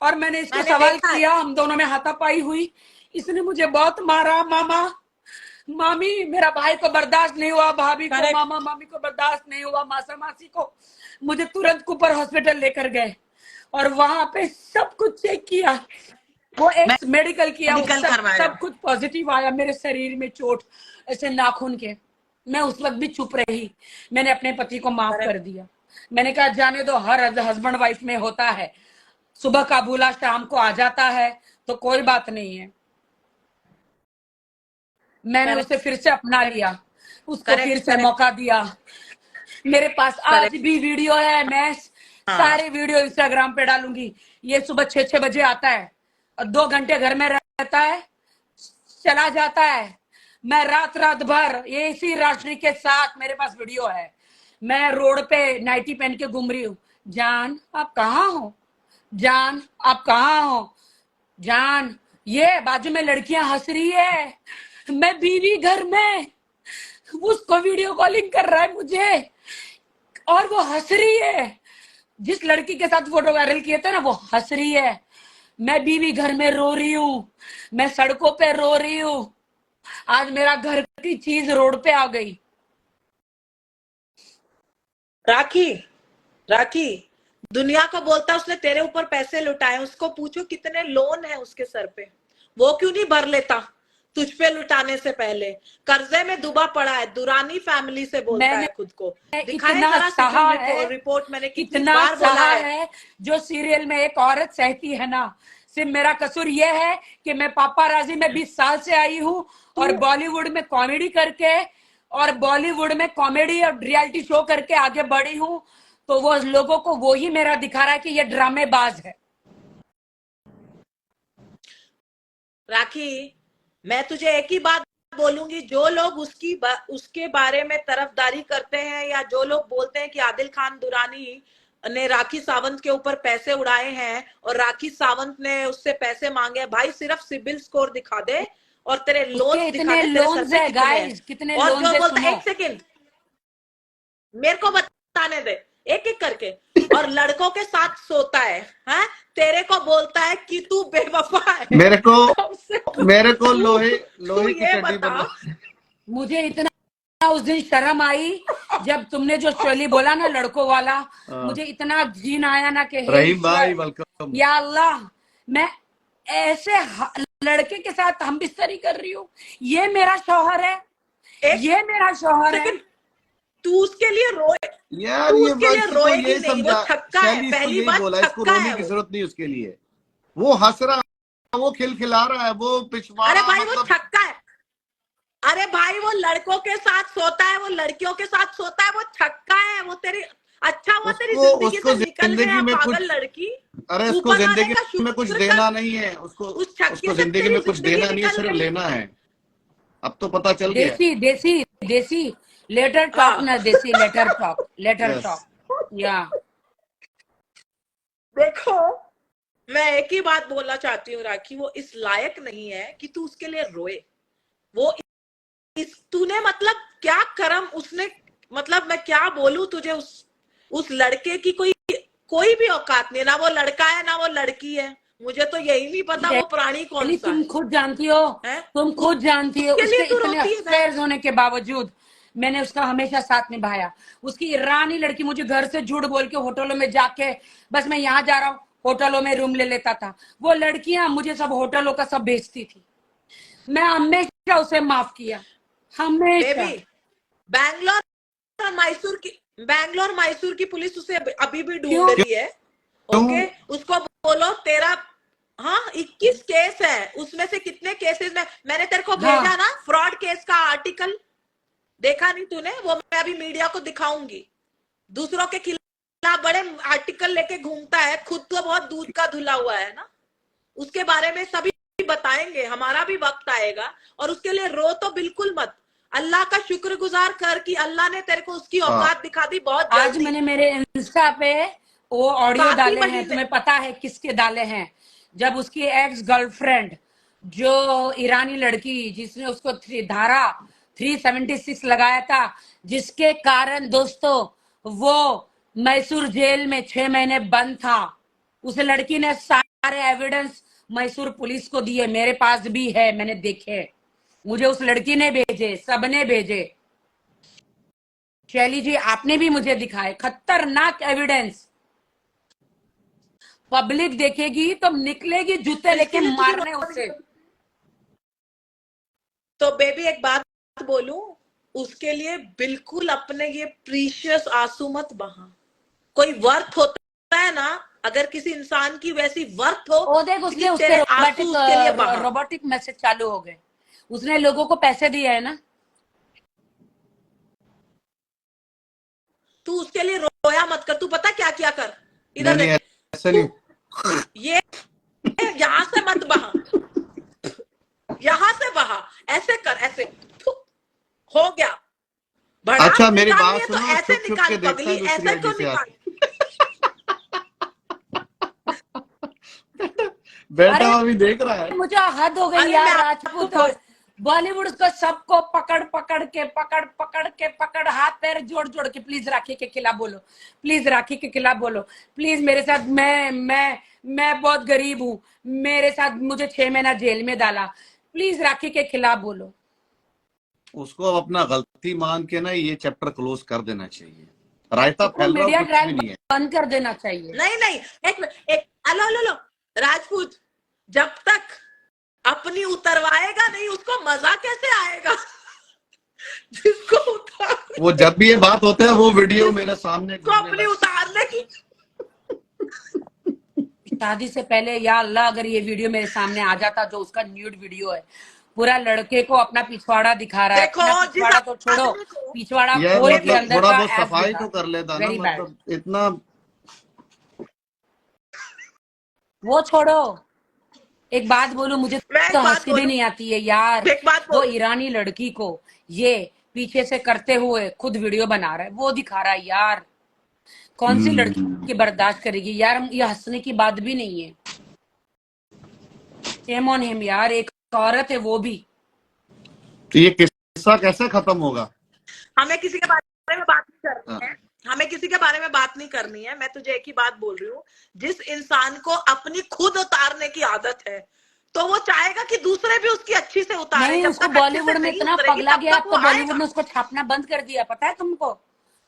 और मैंने इसको सवाल किया, हम दोनों में हाथापाई हुई, इसने मुझे बहुत मारा मामा मामी। मेरा भाई को बर्दाश्त नहीं हुआ, भाभी को मामा मामी को बर्दाश्त नहीं हुआ, मासा मासी को। मुझे तुरंत कुपर हॉस्पिटल लेकर गए और वहां पे सब कुछ चेक किया, वो एक मेडिकल किया, सब कुछ पॉजिटिव आया। मेरे शरीर में चोट ऐसे नाखून के। मैं उस वक्त भी चुप रही, मैंने अपने पति को माफ कर दिया। मैंने कहा जाने दो, हर हस्बैंड वाइफ में होता है, सुबह का भूला शाम को आ जाता है, तो कोई बात नहीं है। मैंने उसे फिर से अपना लिया, उसको फिर से मौका दिया। मेरे पास आज भी वीडियो है, मैं सारे वीडियो इंस्टाग्राम पे डालूंगी। ये सुबह 6 बजे आता है और 2 घंटे घर में रहता है, चला जाता है। मैं रात भर इसी राशि के साथ मेरे पास वीडियो है। मैं रोड पे नाइटी पहन के घूम रही हूँ। जान आप कहाँ हो, जान आप कहाँ हो, जान। ये बाजू में लड़कियां हंस रही है, मैं बीवी घर में, उसको वीडियो कॉलिंग कर रहा है मुझे और वो हंस रही है। जिस लड़की के साथ फोटो वायरल किए थे ना, वो हंस रही है। मैं बीवी घर में रो रही हूँ, मैं सड़कों पे रो रही हूँ। आज मेरा घर की चीज रोड पे आ गई। राखी दुनिया को बोलता उसने तेरे ऊपर पैसे लुटाए, उसको पूछो कितने लोन है उसके सर पे, वो क्यों नहीं भर लेता तुझ पे लुटाने से पहले। कर्जे में डूबा पड़ा है, दुरानी फैमिली से बोलता है खुद को। इतना सहा है, रिपोर्ट मैंने कितना बार बोला सहा है। जो सीरियल में एक औरत सहती है ना, सिर्फ मेरा कसूर यह है कि मैं पापाराजी में 20 साल से आई हूँ और बॉलीवुड में कॉमेडी करके और बॉलीवुड में कॉमेडी और रियलिटी शो करके आगे बढ़ी हूँ। तो वो लोगों को वो ही मेरा दिखा रहा है कि ये ड्रामेबाज है। राखी मैं तुझे एक ही बात बोलूंगी, जो लोग उसके बारे में तरफदारी करते हैं या जो लोग बोलते हैं कि आदिल खान दुरानी ने राखी सावंत के ऊपर पैसे उड़ाए हैं और राखी सावंत ने उससे पैसे मांगे, भाई सिर्फ सिबिल स्कोर दिखा दे और तेरे उसके लोन्स दिखा इतने दे, तेरे सर लोन्स पे है कितने हैं। गाइस, कितने और लोन्स जो है बोलता है, सुनो। एक सेकेंड मेरे को बताने दे, एक एक करके, और लड़कों के साथ सोता है, हाँ? तेरे को बोलता है कि तू बेवफा है। मेरे को तू लोहे तू की ये चड्डी बता, बनवा। मुझे इतना उस दिन शर्म आई जब तुमने जो शैली बोला ना लड़कों वाला, मुझे इतना जीन आया ना कि हे रहीम भाई ईश्वर, वेलकम। या अल्लाह, मैं ऐसे लड़के के साथ हम बिस्तरी कर रही हूँ, ये मेरा शौहर है, एक ये मेरा शौहर है। सेकंड, तू उसके लिए रोए, यार तू ये उसके लिए इसको रोएगी ये नहीं, वो समझा, छक्का है, शैली इसको पहली यही बात बोला, इसको छक्का रोने है की वो। जरूरत नहीं उसके लिए। वो हंस रहा है, वो खिलखिला रहा है, वो पिछवाड़ा अरे भाई वो मतलब छक्का है, अरे भाई वो लड़कों के साथ सोता है, वो लड़कियों के साथ सोता है, वो छक्का है, वो तेरी अच्छा हुआ तेरी जिंदगी उसको से निकल जिंदगी गया में पागल कुछ, लड़की। अरे उसको ऊपर वाले जिंदगी का में कुछ शुक्र देना कर, नहीं है, उस छक्के उसको से जिंदगी तेरी में कुछ जिंदगी देना नहीं है, निकल सिर्फ गई। लेना है। अब तो पता चल गया। देसी देसी देसी लेटर टॉक हाँ ना, desi letter talk, letter yes talk, या देखो, मैं एक ही बात बोलना चाहती हूँ राखी, वो इस लायक नहीं है कि तू उसके लिए रोए। वो तूने मतलब क्या कर्म उसने, मतलब मैं क्या बोलूं तुझे, उस लड़के की कोई भी औकात नहीं, ना वो लड़का है ना वो लड़की है, मुझे तो यही नहीं पता वो प्राणी कौन शैली, सा तुम है, खुद जानती हो, हैं? तुम खुद जानती हो, उसके लिए उसके तू इतने रोती है अफेयर्स बहन। होने के बावजूद मैंने उसका हमेशा साथ निभाया। उसकी ईरानी लड़की मुझे घर से झूठ बोल के होटलों में जाके, बस मैं यहाँ जा रहा हूँ, होटलों में रूम ले लेता था। वो लड़कियां मुझे सब होटलों का सब बेचती थी, मैं हमेशा उसे माफ किया, हमेशा। बेबी, बैंगलोर मैसूर की पुलिस उसे अभी भी ढूंढ क्यों? रही है। ओके, उसको बोलो तेरा, हाँ 21 केस है, उसमें से कितने केसेस में मैंने तेरे को भेजा हाँ, ना, फ्रॉड केस का आर्टिकल देखा नहीं तूने? वो मैं अभी मीडिया को दिखाऊंगी। दूसरों के खिलाफ बड़े आर्टिकल लेके घूमता है, खुद तो बहुत दूध का धुला हुआ है ना। उसके बारे में सभी बताएंगे, हमारा भी वक्त आएगा। और उसके लिए रो तो बिल्कुल मत, अल्लाह का शुक्रगुजार कर कि अल्लाह ने तेरे को उसकी औकात दिखा दी बहुत आज जल्दी। मैंने मेरे इंस्टा पे वो ऑडियो 7 ही डाले हैं, महीने तुम्हें पता है किसके डाले हैं? जब उसकी एक्स गर्लफ्रेंड, जो ईरानी लड़की जिसने उसको धारा 376 लगाया था, जिसके कारण दोस्तों वो मैसूर जेल में 6 महीने बंद था, उस लड़की ने सारे एविडेंस मैसूर पुलिस को दिए, मेरे पास भी है, मैंने देखे, मुझे उस लड़की ने भेजे, सबने भेजे। शैली जी आपने भी मुझे दिखाए खतरनाक एविडेंस, पब्लिक देखेगी तो निकलेगी जूते लेके इसके लिए तुझे मारने उससे। तो बेबी एक बात बोलूं, उसके लिए बिल्कुल अपने ये प्रीशियस आंसू मत बहा। कोई वर्थ होता है ना, अगर किसी इंसान की वैसी वर्थ हो, ओ देख, उसने उसके तेरे आंसू उसके लिए बहा। रोबोटिक मैसेज चालू हो गए, उसने लोगों को पैसे दिए है ना। तू उसके लिए रोया मत कर, तू पता क्या क्या कर, इधर नहीं, देख, ऐसा नहीं। ये यहाँ से मत बहा, यहाँ से बहा, ऐसे कर, ऐसे हो गया। अच्छा मेरी बात तो सुनो, ऐसे छुप छुप निकाल के देखता पगली, है दूसरी ऐसे आईडी क्यों से निकाल? बेटा अभी देख रहा है। मुझे हद हो गई अरे यार, मैं राजपूत आपको बॉलीवुड को सबको पकड़ हाथ पैर जोड़ जोड़ के प्लीज राखी के खिलाफ बोलो, प्लीज राखी के खिलाफ बोलो, प्लीज मेरे साथ, मैं बहुत गरीब हूँ, मेरे साथ मुझे 6 महीना जेल में डाला, प्लीज राखी के खिलाफ बोलो। उसको अब अपना गलती मान के ना ये चैप्टर क्लोज कर देना चाहिए। रायता उसको फैल रहा मीडिया कुछ भी ट्रायल नहीं है। बंद कर देना चाहिए। नहीं, एक लो राजपूत, जब तक अपनी उतरवाएगा नहीं उसको मजा कैसे आएगा? जिसको उतार, वो जब भी ये बात होता है वो वीडियो मेरे सामने को अपनी उतारने की। शादी से पहले या अल्लाह अगर ये वीडियो मेरे सामने आ जाता, जो उसका न्यूड वीडियो है, पूरा लड़के को अपना पिछवाड़ा दिखा रहा है, देखो, अपना जिस पिछवाड़ा तो छोड़ो, आदमी को पिछवाड़ा यार खोल के मतलब अंदर थोड़ा का बहुत एब्स सफाई दिखा, तो कर लेता ना, वेरी बैड। मतलब इतना। वो छोड़ो, एक बात बोलूं, मुझे मैं एक तो बात हंसी भी बोलूं, नहीं आती है यार। एक बात वो बोल, ईरानी लड़की को ये पीछे से करते हुए खुद वीडियो बना रहा है, वो दिखा रहा है यार। कौन सी लड़की बर्दाश्त करेगी यार, ये हंसने की बात भी नहीं है। शेम ऑन हिम यार, एक औरत है वो भी। तो ये किस्सा कैसे खत्म होगा? हमें किसी के बारे में बात नहीं करनी हाँ। है, हमें किसी के बारे में बात नहीं करनी है। मैं तुझे एक ही बात बोल रही हूँ, जिस इंसान को अपनी खुद उतारने की आदत है तो वो चाहेगा कि दूसरे भी उसकी अच्छी से उतारे। नहीं, जब उसको तक अच्छे से बॉलीवुड में नहीं इतना उतरेगी पगला तब गया, तक अब वो तो बॉलीवुड आएगा। ने उसको छापना बंद कर दिया, पता है तुमको?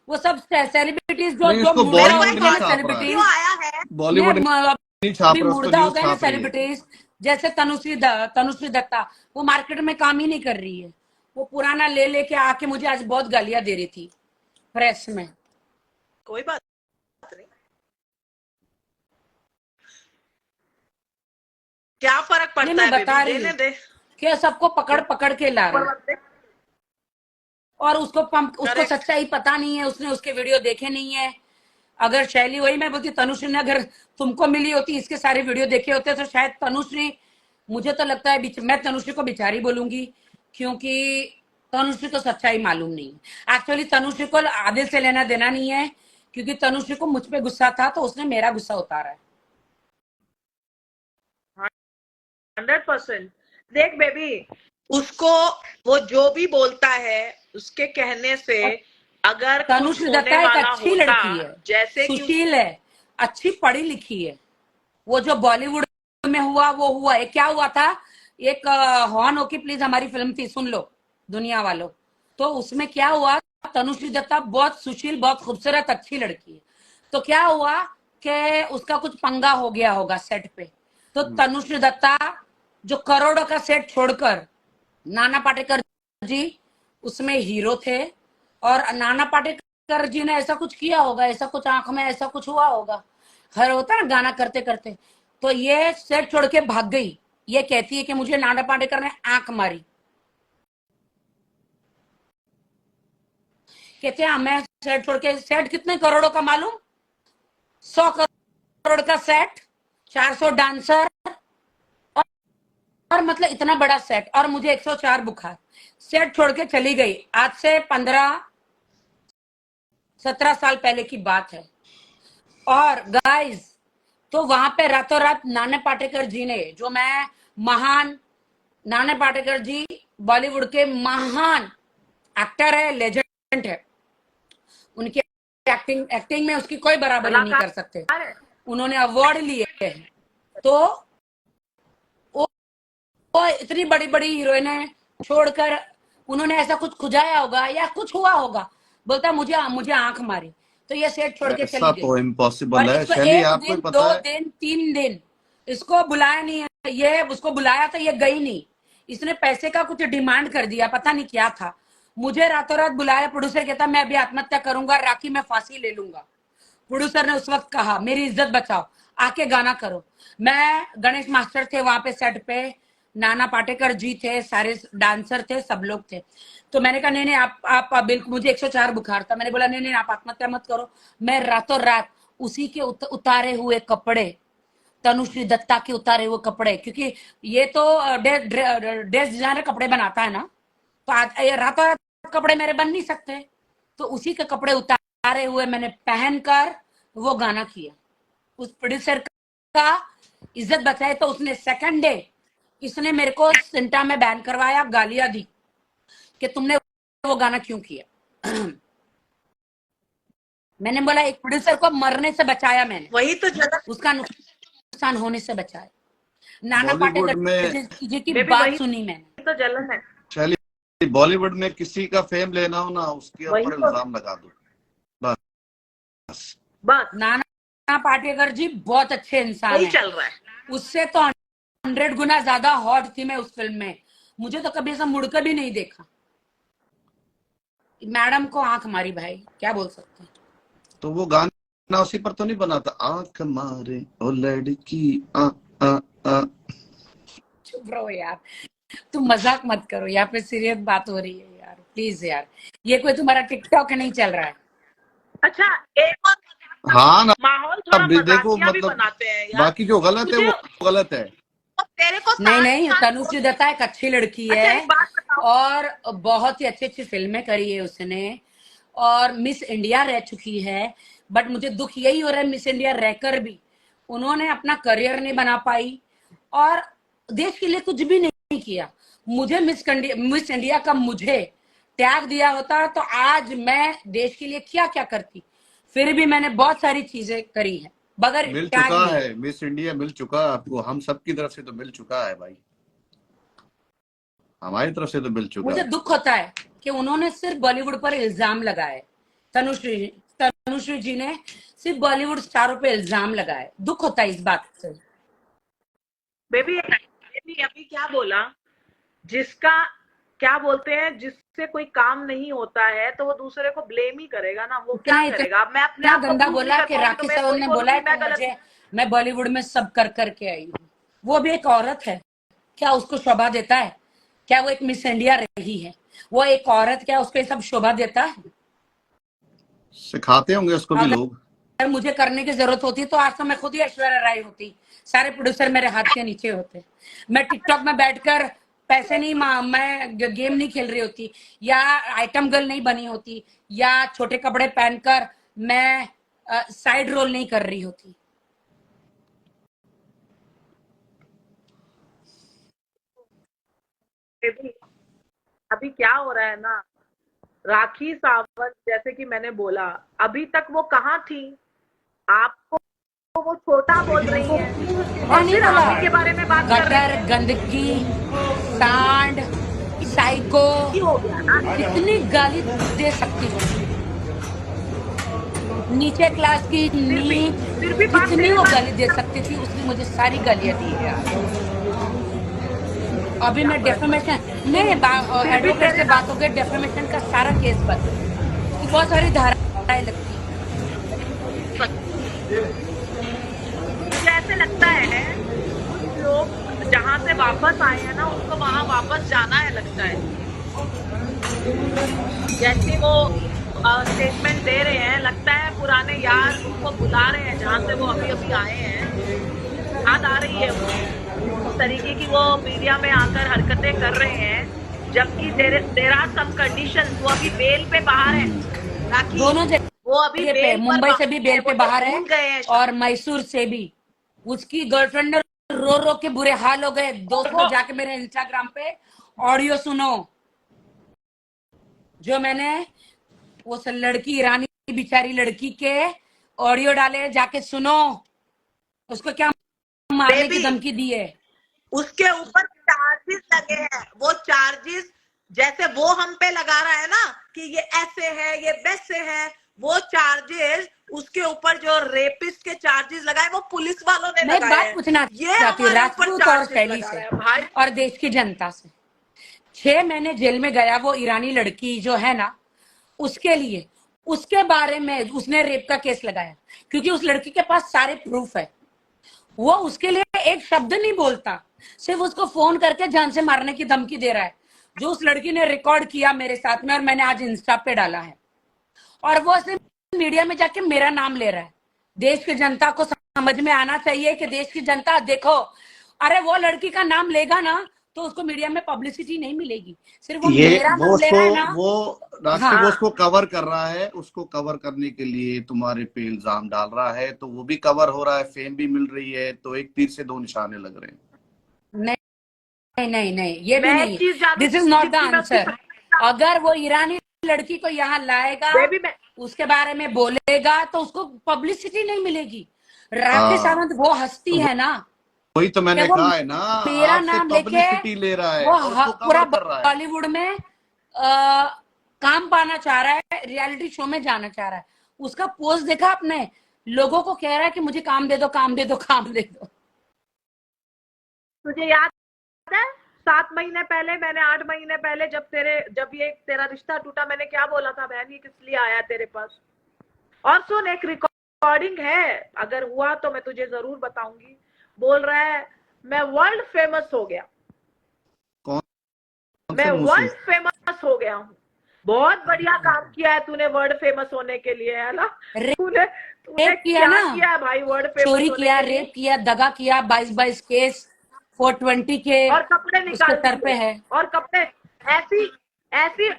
वो सब सेलिब्रिटीज जो नहीं, जो उसको मुर्दा हो बॉलीवुड गए नहीं ना छाप रहा है, सेलिब्रिटीज, क्यों आया है? बॉलीवुड नहीं छाप अभी रहा, उसको मुर्दा हो न्यूज गए ना छाप रही है। सेलिब्रिटीज, जैसे तनुश्री दत्ता, वो मार्केट में काम ही नहीं कर रही है। वो पुराना ले लेके आके मुझे आज बहुत गालियां दे रही थी प्रेस में। कोई बात नहीं, क्या फर्क ये पड़ता मैं है बता बेबी, रही देने हूँ दे। कि सबको पकड़ पकड़ के ला रहे हैं। और उसको करेक्ट। सच्चाई पता नहीं है, उसने उसके वीडियो देखे नहीं है। अगर शैली, वही मैं बोलती, तनुश्री ने अगर तुमको मिली होती, इसके सारे वीडियो देखे होते, तो शायद तनुश्री, मुझे तो लगता है मैं तनुश्री को बेचारी बोलूंगी, क्योंकि तनुश्री को सच्चाई मालूम नहीं है। एक्चुअली तनुश्री को आदिल से लेना देना नहीं है, क्योंकि तनुश्री को मुझ पे गुस्सा था तो उसने मेरा गुस्सा उतारा है। 100%। देख बेबी, उसको वो जो भी बोलता है उसके कहने से और अगर कुछ तनुश्री होने दत्ता एक वाला अच्छी होता, लड़की है, जैसे कि सुशील है, अच्छी पढ़ी लिखी है। वो जो बॉलीवुड में हुआ वो हुआ है। क्या हुआ था, एक हॉर्न ओके प्लीज हमारी फिल्म थी, सुन लो दुनिया वालों। तो उसमें क्या हुआ, तनुश्री दत्ता बहुत सुशील, बहुत खूबसूरत, अच्छी लड़की है। तो क्या हुआ कि उसका कुछ पंगा हो गया होगा सेट पे। तो तनुश्री दत्ता जो करोड़ों का सेट छोड़कर, नाना पाटेकर जी उसमें हीरो थे, और नाना पाटेकर जी ने ऐसा कुछ किया होगा, ऐसा कुछ आंख में ऐसा कुछ हुआ होगा, हर होता है गाना करते करते। तो ये सेट छोड़ के भाग गई, ये कहती है कि मुझे नाना पाटेकर ने आंख मारी। कहते हैं मैं सेट छोड़ के, सेट कितने करोड़ों का मालूम? 100 करोड़ का सेट, 400 डांसर, और मतलब इतना बड़ा सेट, और मुझे 104 बुखार। सेट छोड़ के चली गई, आज से 15-17 साल पहले की बात है। और गाइस, तो वहां पे रातों रात नाना पाटेकर जी ने, जो मैं महान, नाना पाटेकर जी बॉलीवुड के महान एक्टर है, लेजेंड है। उनकी एक्टिंग में उसकी कोई बराबरी नहीं कर सकते। उन्होंने अवार्ड लिए हैं। तो वो इतनी बड़ी बड़ी हीरोइनें छोड़कर उन्होंने ऐसा कुछ खुजाया होगा या कुछ हुआ होगा, बोलता मुझे आंख मारी। तो ये सेट छोड़ के ऐसा चली गई। तो इम्पॉसिबल और है इसको शैली, 1 आपको दिन, पता 2 है? दिन, 3 दिन इसको बुलाया नहीं है। ये उसको बुलाया तो ये गई नहीं। इसने पैसे का कुछ डिमांड कर दिया, पता नहीं क्या था। मुझे रातों रात बुलाया, प्रोड्यूसर कहता मैं अभी आत्महत्या करूंगा, राखी मैं फांसी ले लूंगा। प्रोड्यूसर ने उस वक्त कहा मेरी इज्जत बचाओ, आके गाना करो। मैं, गणेश मास्टर थे वहां पे सेट पे, नाना पाटेकर जी थे, सारे डांसर थे, सब लोग थे। तो मैंने कहा नहीं आप बिल्कुल, मुझे 104 बुखार था। मैंने बोला नहीं आप आत्महत्या मत करो। मैं रातों रात उसी के उतारे हुए कपड़े, तनुश्री दत्ता के उतारे हुए कपड़े, क्योंकि ये तो ड्रेस डिजाइनर कपड़े बनाता है ना, तो रातों रात कपड़े मेरे बन नहीं सकते। तो उसी के कपड़े उतारे हुए मैंने पहनकर वो गाना किया। उस प्रोड्यूसर का इज्जत बचाई, तो उसने सेकंड डे इसने मेरे को सिंटा में बैन करवाया, गालियां दी कि तुमने वो गाना क्यों किया। मैंने बोला एक प्रोड्यूसर को मरने से बचाया मैंने, वही तो जलन, उसका नुकसान होने से बचाया। नाना बॉलीवुड पाटेकर में जी की बेबी बात वही सुनी मैंने। तो जलन है, शैली, बॉलीवुड में किसी का फेम लेना हो ना, उसके वही ऊपर तो, इल्जाम लगा दो बस। बस नाना पाटेकर जी बहुत अच्छे इंसान वही हैं। चल रहा है। उससे तो 100 गुना ज्यादा हॉट थी मैं उस फिल्म में। मुझे तो कभी ऐसा मुड़कर भी नहीं देखा। मैडम को आंख मारी भाई, क्या बोल सकते हैं। तो वो गाना उसी पर तो नहीं बना था, आंख मारे ओ लड़की आ आ आ। चुप रहो यार, तुम मजाक मत करो, यहाँ पे सीरियस बात हो रही है यार, प्लीज यार। ये कोई तुम्हारा टिकटॉक नहीं चल रहा है। अच्छा, एक और हाँ ना, माहौल थोड़ा अब देखो मजाकिया भी मतलब बनाते हैं यार। बाकी जो गलत है तुझे वो गलत है। तो तेरे को नहीं 7 नहीं, साल तनुश्री दत्ता एक अच्छी लड़की अच्छा है एक बात बताओ, और बहुत ही अच्छी अच्छी फिल्में करी है उसने और मिस इंडिया रह चुकी है। बट मुझे दुख यही हो रहा है मिस इंडिया रहकर भी उन्होंने अपना करियर नहीं बना पाई और देश के लिए कुछ भी नहीं किया। मुझे मिस इंडिया का मुझे त्याग दिया होता तो आज मैं देश के लिए क्या क्या करती। फिर भी मैंने बहुत सारी चीजें करी है बगैर मिल त्याग चुका दिए। है, मिस इंडिया मिल चुका है आपको, हम सबकी तरफ से तो मिल चुका है भाई, हमारी तरफ से तो मिल चुका मुझे है। दुख होता है कि उन्होंने सिर्फ बॉलीवुड पर इल्जाम लगाए। तनुश्री तनुश्री जी ने सिर्फ बॉलीवुड स्टारों पे इल्जाम लगाए। दुख होता है इस बात से। बेबी बेबी अभी क्या बोला, जिसका क्या बोलते हैं, जिससे कोई काम नहीं होता है तो वो दूसरे को ब्लेम ही करेगा ना, वो क्या इतना करेगा। अब मैं अपने इतना आप को गंदा प्रूव नहीं बोला कर कि पाऊंगी तो राखी मैं सावंत थोड़ी ने बोला बोलूंगी है कि मैं गलत हूँ। मैं बॉलीवुड में सब कर करके आई हूँ। वो भी एक औरत है, क्या उसको शोभा देता है? क्या वो एक मिस इंडिया रही है? वो एक औरत, क्या उसको ये सब शोभा देता है? सिखाते होंगे उसको भी लोग। अगर मुझे करने की जरूरत होती तो आज तो मैं खुद ही ऐश्वर्या राय होती, सारे प्रोड्यूसर मेरे हाथ के नीचे होते। मैं टिकटॉक में बैठकर पैसे नहीं मैं गेम नहीं खेल रही होती या आइटम गर्ल नहीं बनी होती या छोटे कपड़े पहनकर मैं साइड रोल नहीं कर रही होती। बेबी अभी क्या हो रहा है ना, राखी सावंत जैसे कि मैंने बोला, अभी तक वो कहाँ थी, आपको वो छोटा बोल रही है, हाँ और नहीं फिर बोला, आप ही के बारे में बात कर रही गटर है। गंदगी सांड साइको ये हो गया ना, कितनी गाली दे सकती हो? नीचे क्लास की नीच फिर भी बात जितनी तेरे वो पास। गाली दे सकती थी उसने मुझे सारी गालियां दी है आज। अभी मैं डेफेमेशन नहीं फिर भी एडवोकेट तेरे से बात हो गई, डेफेमेशन का सारा केस बंद। उसकी बहुत सारी धाराएं लगती हैं। मुझे ऐसे लगता है कुछ लोग जहाँ से वापस आए हैं ना उनको वहां वापस जाना है लगता है। जैसे वो स्टेटमेंट दे रहे हैं, लगता है पुराने यार उनको बुला रहे हैं जहाँ से वो अभी अभी आए हैं, याद आ रही है वो इस तरीके की वो मीडिया में आकर हरकतें कर रहे हैं, जबकि देर आर सम कंडीशन। वो अभी बेल पे बाहर है ताकि दोनों वो अभी जगह पे, बेल पर मुंबई से भी बेल पे वो तो बाहर भूल गए हैं है और मैसूर से भी। उसकी गर्लफ्रेंड ने रो रो के बुरे हाल हो गए। दोस्तों जाके मेरे इंस्टाग्राम पे ऑडियो सुनो जो मैंने वो लड़की ईरानी बिचारी लड़की के ऑडियो डाले, जाके सुनो उसको क्या मारने की बेबी धमकी दी है। उसके ऊपर चार्जेस लगे हैं, वो चार्जेस जैसे वो हम पे लगा रहा है ना कि ये ऐसे है ये वैसे है, वो चार्जेस उसके ऊपर जो रेपिस्ट के चार्जेस लगाए वो पुलिस वालों ने मैं एक लगाए बात हैं। पूछना ये चाहती हूँ हमारे ऊपर राजपूत और चार्जेस शैली लगा से रहा है भाई। और देश की जनता से। 6 महीने जेल में गया वो ईरानी लड़की जो है ना, उसके लिए, उसके बारे में उसने रेप का केस लगाया क्योंकि उस लड़की के पास सारे प्रूफ है। वो उसके लिए एक शब्द नहीं बोलता, सिर्फ उसको फोन करके जान से मारने की धमकी दे रहा है, जो उस लड़की ने रिकॉर्ड किया मेरे साथ में और मैंने आज इंस्टा पे डाला है। और वो सिर्फ मीडिया में जाके मेरा नाम ले रहा है। देश की जनता को समझ में आना चाहिए कि देश की जनता देखो, अरे वो लड़की का नाम लेगा ना तो उसको मीडिया में पब्लिसिटी नहीं मिलेगी, सिर्फ वो ये मेरा वो नाम ले उसको रहा है ना। वो रास्ते वो हाँ उसको कवर कर रहा है, उसको कवर करने के लिए तुम्हारे पे इल्जाम डाल रहा है, तो वो भी कवर हो रहा है, फेम भी मिल रही है, तो एक तीर से दो निशाने लग रहे हैं। नहीं नहीं नहीं नहीं, ये भी मैं नहीं एक चीज जानू दिस इज नॉट द जितनी मैं उसकी आंसर। अगर वो ईरानी लड़की को यहाँ लाएगा, बेबी मैं उसके बारे में बोलेगा तो उसको पब्लिसिटी नहीं मिलेगी। राखी हाँ, सावंत वो हस्ती है ना वही तो कि मैंने वो कहा है ना, मेरा आपसे नाम लेके पब्लिसिटी ले रहा है वो और उसको पूरा कवर कर रहा है। बॉलीवुड में काम पाना चाह रहा है, रियलिटी शो में जाना चाह रहा है। उसका पोस्ट देखा आपने? लोगों को कह रहा है कि मुझे काम दे दो काम दे दो काम दे दो। तुझे याद है 7 महीने पहले, मैंने 8 महीने पहले जब ये तेरा रिश्ता टूटा, मैंने क्या बोला था, बहन ये किस लिए आया तेरे पास। और सुन, एक रिकॉर्डिंग है, अगर हुआ तो मैं तुझे जरूर बताऊंगी। बोल रहा है मैं वर्ल्ड फेमस हो गया, कौन मैं से मुंह से? वर्ल्ड फेमस हो गया हूँ। बहुत बढ़िया काम किया है तूने वर्ल्ड फेमस होने के लिए, है ना। तूने रेप किया क्या ना, किया है भाई वर्ल्ड फेमस चोरी होने किया, के लिए। रेप किया, दगा किया, 22 केस 420 के और कपड़े उसके निकाल सर पे दिए है। और कपड़े ऐसी ऐसी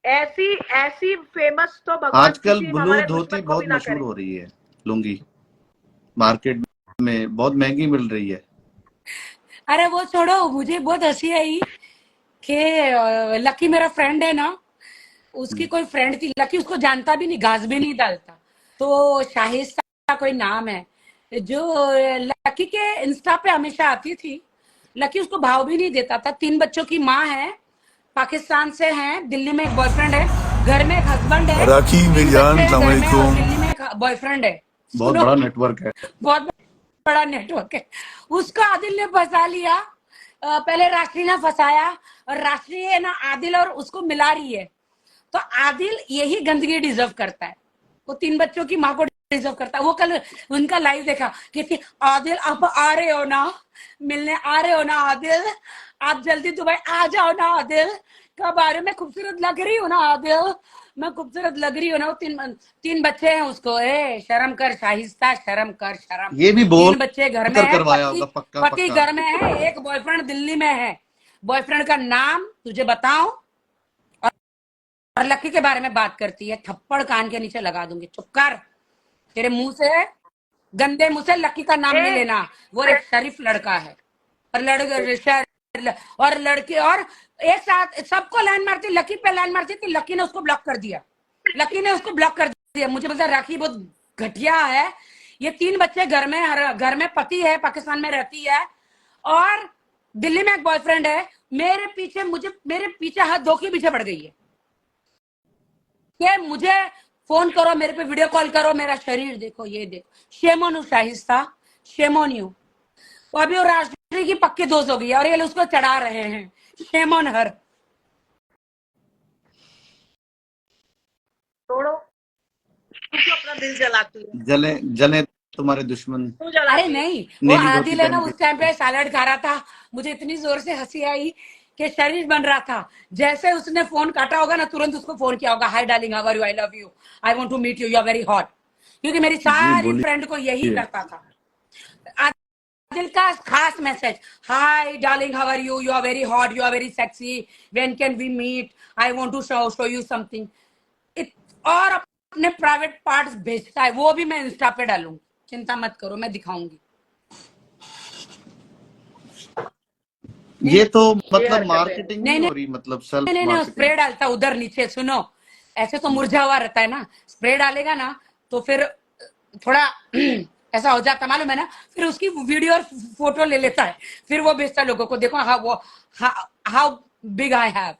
ऐसी ऐसी फेमस तो भगवान आजकल किसी ब्लू हमारे धोती दुश्मन को भी बहुत ना मशहूर करे। हो रही है, लुंगी मार्केट में बहुत महंगी मिल रही है। अरे वो छोड़ो, मुझे बहुत हंसी आई कि लकी मेरा फ्रेंड है ना, उसकी कोई फ्रेंड थी, लकी उसको जानता भी नहीं, घास भी नहीं डालता, तो शाहिस्ता का कोई नाम है, जो लकी के इंस्टा पे हमेशा आती थी। लकी उसको भाव भी नहीं देता था, 3 बच्चों की माँ है, पाकिस्तान से है, दिल्ली में एक बॉयफ्रेंड है, घर में एक हस्बैंड है, राखी 3 मेरी बच्चे जान, हैं अस्सलाम घर में, और वालेकुम। दिल्ली में एक बॉयफ्रेंड है। बहुत सुनो, बड़ा नेटवर्क है। बहुत बड़ा नेटवर्क है। उसको आदिल ने फंसा लिया, पहले राशि ने फंसाया, और राशि है ना आदिल और उसको मिला रही है, तो आदिल यही गंदगी डिजर्व करता है, वो 3 बच्चों की माँ को डिजर्व करता है। वो कल उनका लाइव देखा, कहती आदिल आप आ रहे हो ना, मिलने आ रहे हो ना आदिल, आप जल्दी दुबई आ जाओ ना आदिल, कब आ रहे हो, मैं खूबसूरत लग रही हूँ ना आदिल, मैं खूबसूरत लग रही हूँ ना। वो 3 बच्चे हैं उसको, ए शर्म कर शाहिस्ता, शर्म कर, शर्म। ये भी बोल 3 बच्चे घर में कर है, करवाया पति होगा पक्का पति पक्का। घर में है, एक बॉयफ्रेंड दिल्ली में है। बॉयफ्रेंड का नाम तुझे बताऊं, और लकी के बारे में बात करती है, थप्पड़ कान के नीचे लगा दूंगी, चुप कर, तेरे मुंह से, गंदे मुंह से लकी का नाम नहीं ए लेना। वो एक शरीफ लड़का है, और और लड़के, और एक साथ सबको लाइन मारती, लकी पे लाइन मारती थी, लकी ने उसको ब्लॉक कर दिया, लकी ने उसको ब्लॉक कर दिया। मुझे पता राखी बहुत घटिया है। ये 3 बच्चे घर में, हर घर में पति है, पाकिस्तान में रहती है, और दिल्ली में एक बॉयफ्रेंड है। मेरे पीछे हाथ धो के पीछे पड़ गई है कि मुझे फोन करो, मेरे पे वीडियो कॉल करो, मेरा शरीर देखो, ये देखो। Shame on you Shaista, shame on you. तो अभी वो राष्ट्रीय की पक्की दोस्त हो गई है, और ये लोग उसको चढ़ा रहे हैं, शेम ऑन हर। छोड़ो, तू क्यों अपना दिल जलाती है, जले जले तुम्हारे दुश्मन तू अरे जलाती है। नहीं, वो नीली धोती आदिल है ना, पहन के। उस टाइम पे सैलड खा रहा था, मुझे इतनी जोर से हंसी आई कि शरीर बन रहा था। जैसे उसने फोन काटा होगा ना, तुरंत उसको फोन किया होगा, hi darling, how are you, I love you, I want to meet you, you are very hot. क्योंकि मेरी जी सारी फ्रेंड को यही बोलिए। करता था। आदिल का खास message, hi darling, how are you, you are very hot, you are very sexy, when can we meet, I want to show you something. और अपने प्राइवेट पार्ट्स भेजता है, वो भी मैं इंस्टा पे डालूंगी, चिंता मत करो, मैं दिखाऊंगी। ये तो ये मतलब हरकतें हैं। मार्केटिंग नहीं नहीं हो नहीं रही, मतलब सेल्फ नहीं नहीं, मार्केटिंग। स्प्रे डालता उधर नीचे, सुनो, ऐसे तो मुरझा हुआ रहता है ना, स्प्रे डालेगा ना तो फिर थोड़ा ऐसा हो जाता, मालूम है ना, फिर उसकी वीडियो और फोटो ले लेता है, फिर वो भेजता है लोगों को, देखो हाँ वो, how big I have,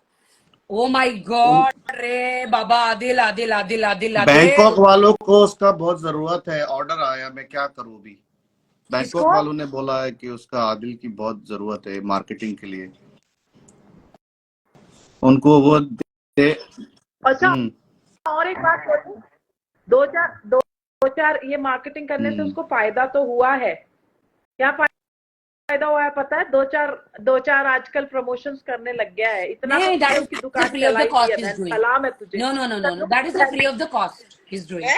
oh my उन गॉड, रे बाबा, आदिल आदिल आदिल आदिल बैंकॉक आदिल। वालों को उसका बहुत जरूरत है, ऑर्डर आया, मैं क्या करूं अभी। बैंकॉक किसको? वालों ने बोला है कि उसका आदिल की बहुत जरूरत है मार्केटिंग के लिए, उनको वो दे। अच्छा, हम्म और एक बात बोलूं, दो चार ये मार्केटिंग करने से हम्म। उसको फायदा तो हुआ है। क्या फायदा हुआ है पता है? दो चार आजकल प्रमोशंस करने लग गया है, इतना तो नहीं, दैट उसने इज उसकी द दुकान फ्री ऑफ द चलाई दी है कॉस्ट इज बहन, डूइंग। सलाम है तुझे। No no no no no, that is the free of the cost is doing.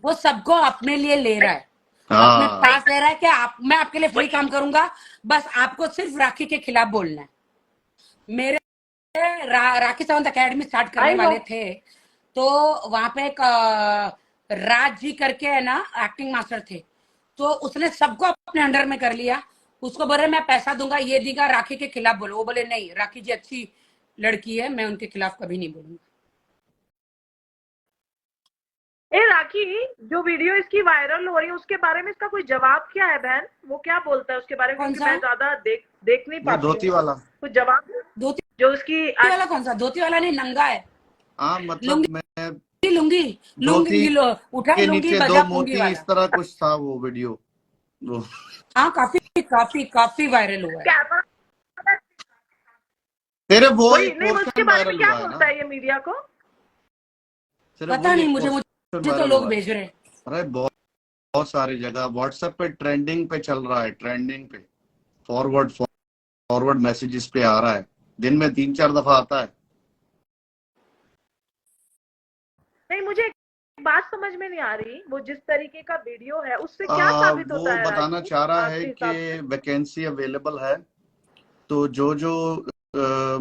वो सबको अपने लिए ले रहा है, अपने हाँ पास ले रहा है कि आप, मैं आपके लिए फ्री काम करूंगा, बस आपको सिर्फ राखी के खिलाफ बोलना है। मेरे राखी सावंत अकेडमी स्टार्ट करने आई नो। वाले थे, तो वहां पे एक राज जी करके है ना, एक्टिंग मास्टर थे, तो उसने सबको अपने अंडर में कर लिया। उसको बोले मैं पैसा दूंगा, ये देगा, राखी के खिलाफ बोलो। वो बोले नहीं, राखी जी अच्छी लड़की है, मैं उनके खिलाफ कभी नहीं बोलूंगा। ए राखी, जो वीडियो इसकी वायरल हो रही है उसके बारे में इसका कोई जवाब क्या है बहन? वो क्या बोलता है उसके बारे में? कौन क्योंकि सा? मैं ज्यादा देख नहीं वो पाती धोती हूँ, वाला। कुछ जवाब धोती जो उसकी वाला कौन सा? धोती वाला नहीं, नंगा है। हाँ मतलब लुंगी, मैं लुंगी, धोती लुंगी उठा के लुंगी, नीचे दो बजा पुंगी मोती, इस वाला। तरह कुछ था वो वीडियो वो। हाँ, काफी काफी काफी वायरल हुआ है। कैमरा, तेरे वो वही एक नहीं, वो उसके पोर्शन बारे में वायरल क्या हुआ है ना, बोलता है ये मीडिया को? सिर्फ पता वही नहीं, एक मुझे पोर्शन मुझे तो वायरल लोग हुआ है। भेज रहे हैं। अरे बहुत बहुत सारी जगह व्हाट्सएप पे ट्रेंडिंग पे चल रहा है, ट्रेंडिंग पे फॉरवर्ड फॉरवर्ड मैसेजेस पे आ रहा है, दिन में 3-4 दफा आता है। नहीं, मुझे बात समझ में नहीं आ रही, वो जिस तरीके का वीडियो है उससे क्या साबित वो होता है बताना राजू चाह रहा है आपके हिसाब कि से? वैकेंसी अवेलेबल है, तो जो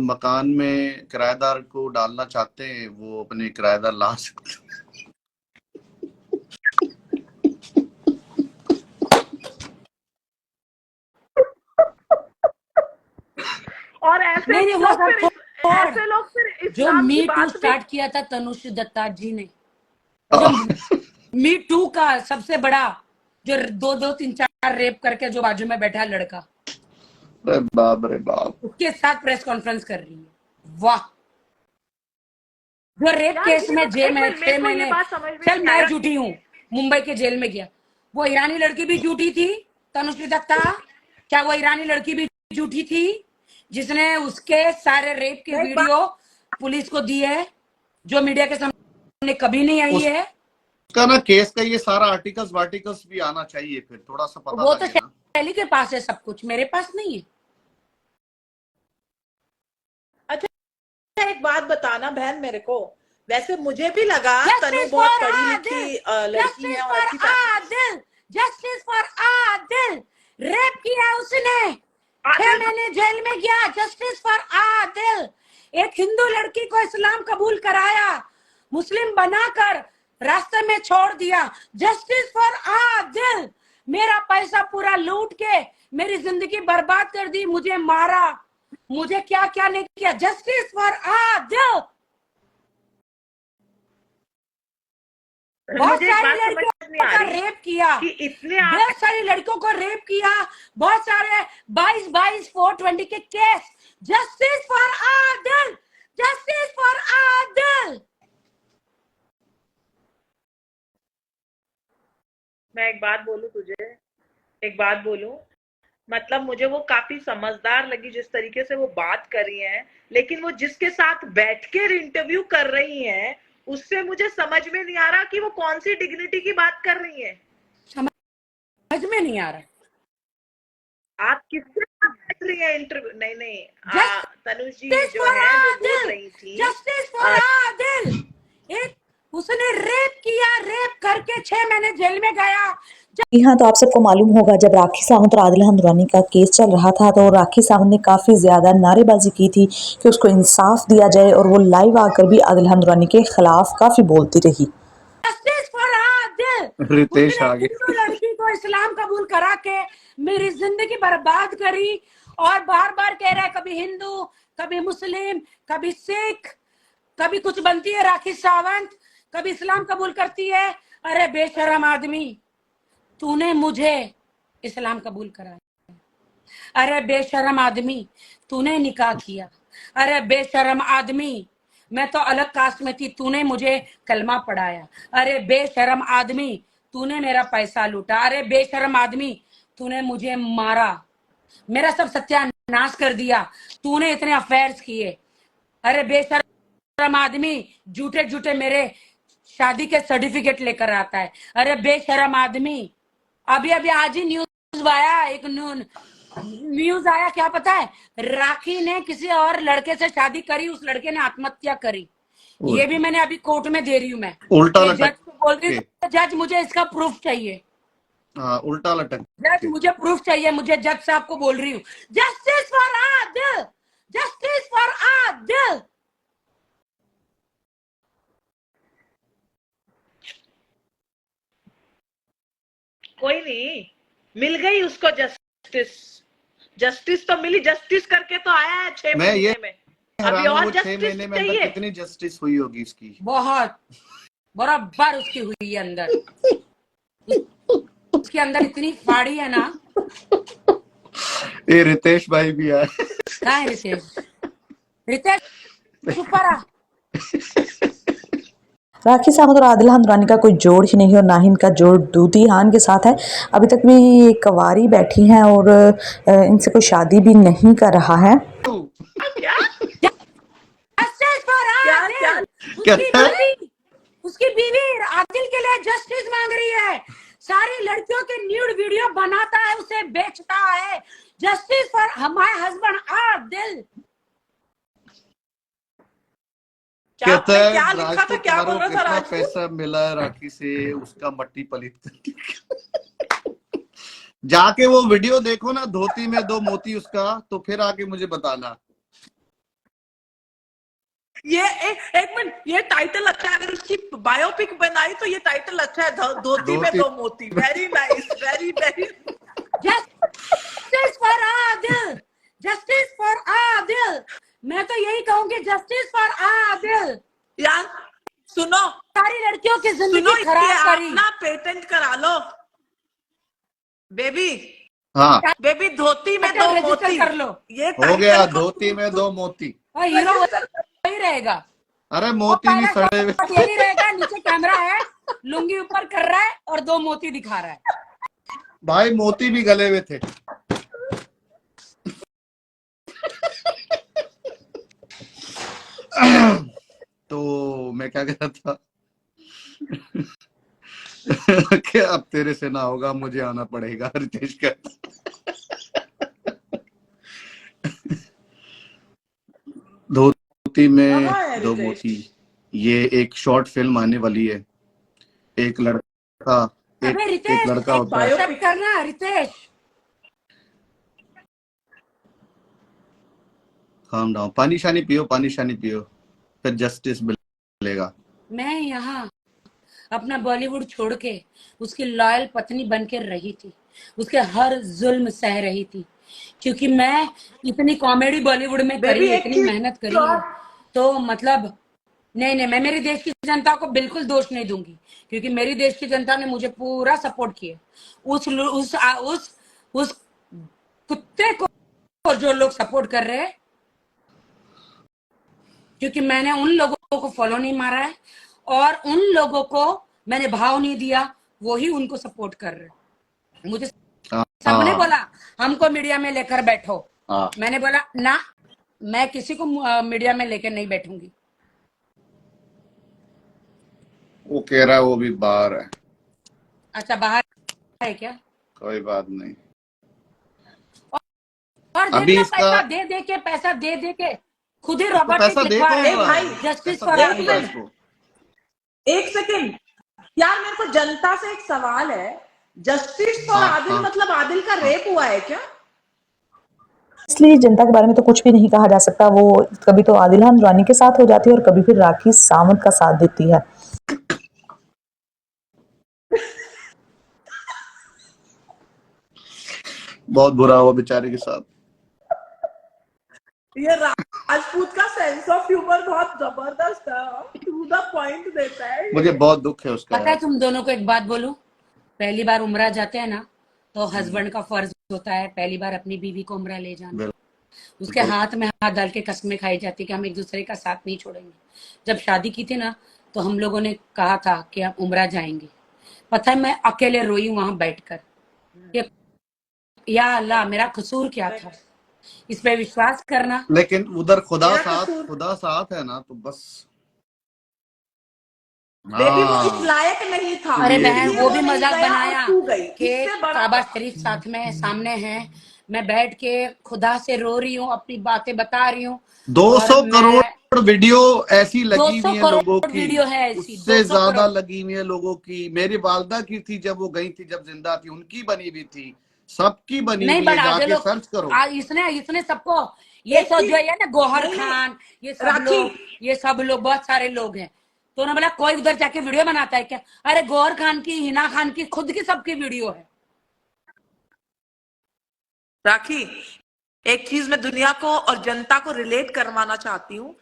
मकान में किराएदार को डालना चाहते हैं वो अपने किराएदार ला सकते हैं। और ऐसे नहीं वो लोग सब फिर छोड़। ऐसे लोग फिर जो इस्लाम की मी टू बात भी स्टार्ट किया था तनुश्री दत्ता जी ने, जो मी टू का सबसे बड़ा, जो 2-2, 3-4 रेप करके जो बाजू में बैठा लड़का, अरे बाप रे बाप। उसके साथ प्रेस कॉन्फ्रेंस कर रही है। वाह। जो रेप यार केस ये में लोग, जेल एक में मिनट, मेरे 6 को ये महीने, बात समझ में चल नहीं मैं आया। झूठी हूँ, मुंबई के जेल में गया, वो ईरानी लड़की भी झूठी थी तनुश्री दत्ता? क्या वो ईरानी लड़की भी झूठी थी जिसने उसके सारे रेप के मैं एक बात वीडियो पुलिस को दी है, जो मीडिया के सामने कभी नहीं आई है? उसका ना केस का ये सारा आर्टिकल्स वार्टिकल्स भी आना चाहिए, फिर थोड़ा सा पता वो तो लगे ना। शैली के पास है सब कुछ, मेरे पास नहीं है। अच्छा एक बात बताना बहन मेरे को, वैसे मुझे भी लगा तनु जस्टिस बहुत फॉर पढ़ी आदिल, लिखी लड़की जस्टिस है और फॉर अच्छी family. Adil, justice for Adil. Rape किया उसने, 6 आदिल महीने जेल में गया। Justice for Adil. एक हिंदू लड़की को इस्लाम कबूल कराया, मुस्लिम बनाकर रास्ते में छोड़ दिया। Justice for Adil. मेरा पैसा पूरा लूट के मेरी जिंदगी बर्बाद कर दी, मुझे मारा, मुझे क्या क्या नहीं किया। Justice for Adil. बहुत मुझे एक सारी बात समझ नहीं लड़कियों आ का रही रेप किया, कि इतने आप बहुत सारी लड़कियों को रेप किया, बहुत सारे 22 420 के case. Justice for Adil, justice for Adil. मैं एक बात बोलूं तुझे, एक बात बोलूं, मतलब मुझे वो काफी समझदार लगी जिस तरीके से वो बात कर रही हैं, लेकिन वो जिसके साथ बैठ कर इंटरव्यू कर रही हैं उससे मुझे समझ में नहीं आ रहा कि वो कौन सी डिग्निटी की बात कर रही हैं। समझ में नहीं आ रहा। आप किसके साथ बैठ रही हैं इंटरव्यू? नहीं नहीं, तनुज जी जस्टिस जो फॉर है जो बोल आदिल, रही थी, जस्टिस फॉर आदिल। एक उसने रेप किया, रेप करके 6 महीने जेल में गया। जी हाँ, तो आप सबको मालूम होगा जब राखी सावंत और आदिल हमदुरानी का केस चल रहा था तो राखी सावंत ने काफ़ी ज़्यादा नारेबाजी की थी कि उसको इंसाफ दिया जाए और वो लाइव आकर भी आदिल हमदुरानी के खिलाफ काफ़ी बोलती रही। Justice for Adil. रितेश उसने आ गए। हिंदू लड़की को इस्लाम कबूल करा के मेरी जिंदगी बर्बाद करी, और बार बार कह रहा है कभी हिंदू, कभी मुस्लिम, कभी सिख, कभी कुछ बनती है राखी सावंत, कभी इस्लाम कबूल करती है। अरे बेशरम आदमी, तूने मुझे इस्लाम कबूल कराया। अरे बेशरम आदमी, तूने निकाह किया। अरे बेशरम आदमी, मैं तो अलग कास्ट में थी, तूने मुझे कलमा पढ़ाया। अरे बेशरम आदमी, तूने मेरा पैसा लूटा। अरे बेशरम आदमी, तूने मुझे मारा, मेरा सब सत्यानाश कर दिया, तूने इतने अफेयर्स किए। अरे बेशरम आदमी, झूठे झूठे मेरे शादी के सर्टिफिकेट लेकर आता है। अरे बेशरम आदमी, अभी अभी आज ही न्यूज आया, एक न्यूज आया, क्या पता है, राखी ने किसी और लड़के से शादी करी, उस लड़के ने आत्महत्या करी। ये भी मैंने अभी कोर्ट में दे रही हूँ मैं, उल्टा ये लटक जज को बोल रही के। हूँ, जज मुझे इसका प्रूफ चाहिए, हाँ, उल्टा लटक जज के। मुझे प्रूफ चाहिए, मुझे जज साहब को बोल रही हूँ। Justice for Adil, justice for Adil. कोई नहीं, मिल गई उसको जस्टिस, जस्टिस तो मिली, जस्टिस करके तो आया है 6 मैं ये महीने में, अभी हैरान हूँ और वो 6 जस्टिस महीने में अंदर चाहिए। कितनी जस्टिस हुई होगी इसकी। बहुत बराबर उसकी हुई है अंदर, उसके अंदर इतनी फाड़ी है ना। ये रितेश भाई भी आए। कहाँ है रितेश? रितेश ऊपर आ। राखी सावंत और आदिल हमदुरानी का कोई जोड़ ही नहीं और ना ही इनका जोड़ दूती खान के साथ है। अभी तक भी ये कुंवारी बैठी हैं और इनसे कोई शादी भी नहीं कर रहा है। क्या जस्टिस फॉर क्या क्या आदिल। कहता है उसकी बीवी आदिल के लिए जस्टिस मांग रही है, सारी लड़कियों के न्यूड वीडियो बनाता है, उसे बेचता है। Justice for my husband Adil. क्या कहता आपने है क्या राज लिखा को था, क्या बोल तुम्हारे को रहा था कितना राजपूत? पैसा मिला है राखी से, उसका मट्टी पलित करके। जाके वो वीडियो देखो ना, धोती में 2 मोती उसका, तो फिर आके मुझे बताना। ये एक मिनट, ये टाइटल अच्छा है, अगर उसकी बायोपिक बनाई तो ये टाइटल अच्छा है, धोती में धोती 2 मोती। Very nice, very very. Justice for Adil, justice for Adil. मैं तो यही कहूंगी, जस्टिस फॉर आदिल। यार सुनो, सारी लड़कियों की सुनो, जिंदगी इसलिए खराब आप करी। ना पेटेंट करा लो बेबी। हाँ, बेबी धोती में 2 टाइटल रजिस्टर मोती, कर लो ये हो गया, टाइटल को धोती में 2 मोती। और हीरो रजिस्टर। वही रहेगा। अरे और मोती भी पहला सड़े हुए। शॉट यही रहेगा, नीचे कैमरा है, लुंगी ऊपर कर रहा है और 2 मोती दिखा रहा है। भाई मोती भी गले हुए थे। तो मैं क्या कह रहा था कि अब तेरे से ना होगा, मुझे आना पड़ेगा, रितेश का। धोती में कहाँ है 2 रितेश? मोती, ये एक शॉर्ट फिल्म आने वाली है। एक लड़का अबे एक रितेश, लड़का एक होता है। बायो- एक्सेप्ट करना रितेश। काम डाउन, पानी शानी पियो, पानी शानी पियो, फिर जस्टिस मिलेगा। मैं यहाँ अपना बॉलीवुड छोड़ के उसकी लॉयल पत्नी बन के रही थी, उसके हर जुल्म सह रही थी, क्योंकि मैं इतनी कॉमेडी बॉलीवुड में करी बेबी है, एक इतनी चीज मेहनत करी है। तो मतलब नहीं, मैं मेरी देश की जनता को बिल्कुल दोष नहीं दूंगी, क्योंकि मेरी देश की जनता ने मुझे पूरा सपोर्ट किया। उस कुत्ते को जो लोग सपोर्ट कर रहे हैं, क्योंकि मैंने उन लोगों को फॉलो नहीं मारा है और उन लोगों को मैंने भाव नहीं दिया, वो ही उनको सपोर्ट कर रहे हैं। मुझे सबने हाँ बोला हमको मीडिया में लेकर बैठो, हाँ, मैंने बोला ना, मैं किसी को मीडिया में लेकर नहीं बैठूंगी। वो कह रहा है वो भी बाहर है। अच्छा, बाहर है क्या? कोई बात नहीं। और देख अभी लो, इसका पैसा दे दे के खुद ही इसको रॉबर्ट पैसा दे लिखवा कौन रहे ए रहा भाई, है? जस्टिस पैसा फॉर दे एक कौन रहा है आदिल। मिनट, इसको? 1 सेकेंड यार, मेरे को जनता से एक सवाल है, जस्टिस फॉर हाँ आदिल हाँ मतलब आदिल का हाँ। रेप हुआ है क्या? इसलिए जनता के बारे में तो कुछ भी नहीं कहा जा सकता। वो कभी तो आदिल रानी के साथ हो जाती है और कभी फिर राखी सावंत का साथ देती है। बहुत बुरा हुआ बेचारे के साथ। ये राजपूत का सेंस ऑफ ह्यूमर बहुत जबरदस्त है, टू द पॉइंट देता है। मुझे बहुत दुख है उसका पता है यार। तुम दोनों को एक बात बोलूं, पहली बार उम्रा जाते हैं ना, तो हस्बैंड का फर्ज होता है पहली बार अपनी बीवी को उम्रा ले जाना। उसके बिल्कुल। हाथ में हाथ डाल के कसमें खाई जाती कि हम एक दूसरे का साथ नहीं छोड़ेंगे। जब शादी की थी ना, तो हम लोगों ने कहा था कि हम उम्रा जाएंगे। पता है मैं अकेले रोई वहां बैठकर कि या अल्लाह, मेरा कसूर क्या था? इस पे विश्वास करना। लेकिन उधर मेरा कसूर, खुदा साथ है ना, तो बस। बेबी वो इस हाँ, लायक नहीं था, अरे इसलिए बहन, ये इसलिए वो वो भी नहीं मजाक गया और बनाया तू गई, कि इससे बड़ा काबा शरीफ साथ में सामने है, मैं बैठ के खुदा से रो रही हूँ, अपनी बातें बता रही हूँ। 200 और मैं करोड़ वीडियो ऐसी लगी 200 हुई है लोगों करोड़ की, वीडियो है ऐसी, उससे 200 ज्यादा करोड़। लगी हुई है लोगों की। मेरी वालदा की थी जब वो गई थी, जब जिंदा थी, उनकी बनी हुई थी, सबकी बनी नहीं हुई है, बढ़ा दे जाके लोग। सर्च करो। इसने इसने सबको ये एक सब जो चीज, है ना, गौहर नहीं नहीं खान, राखी, ये सब लोग बहुत सारे लोग हैं। तो उन्होंने बोला कोई उधर जाके वीडियो बनाता है क्या? अरे गौहर खान की, हिना खान की, खुद की सबकी वीडियो है। राखी, एक चीज मैं दुनिया को और जनता को रिलेट करवाना चाहती हूँ।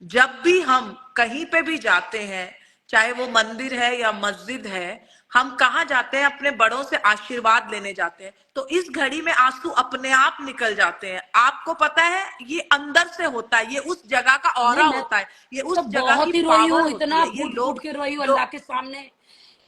जब भी हम कहीं पे भी जाते हैं, चाहे वो मंदिर है या मस्जिद है, हम कहाँ जाते हैं? अपने बड़ों से आशीर्वाद लेने जाते हैं। तो इस घड़ी में आंसू अपने आप निकल जाते हैं। आपको पता है ये अंदर से होता है, ये उस जगह का नहीं, ऑरा मैं होता है, ये तो उस जगह की बहुत ही रोई पावर हूँ, होती इतना है। ये फूट फूट लोग के रोई हूँ जो अल्लाह के सामने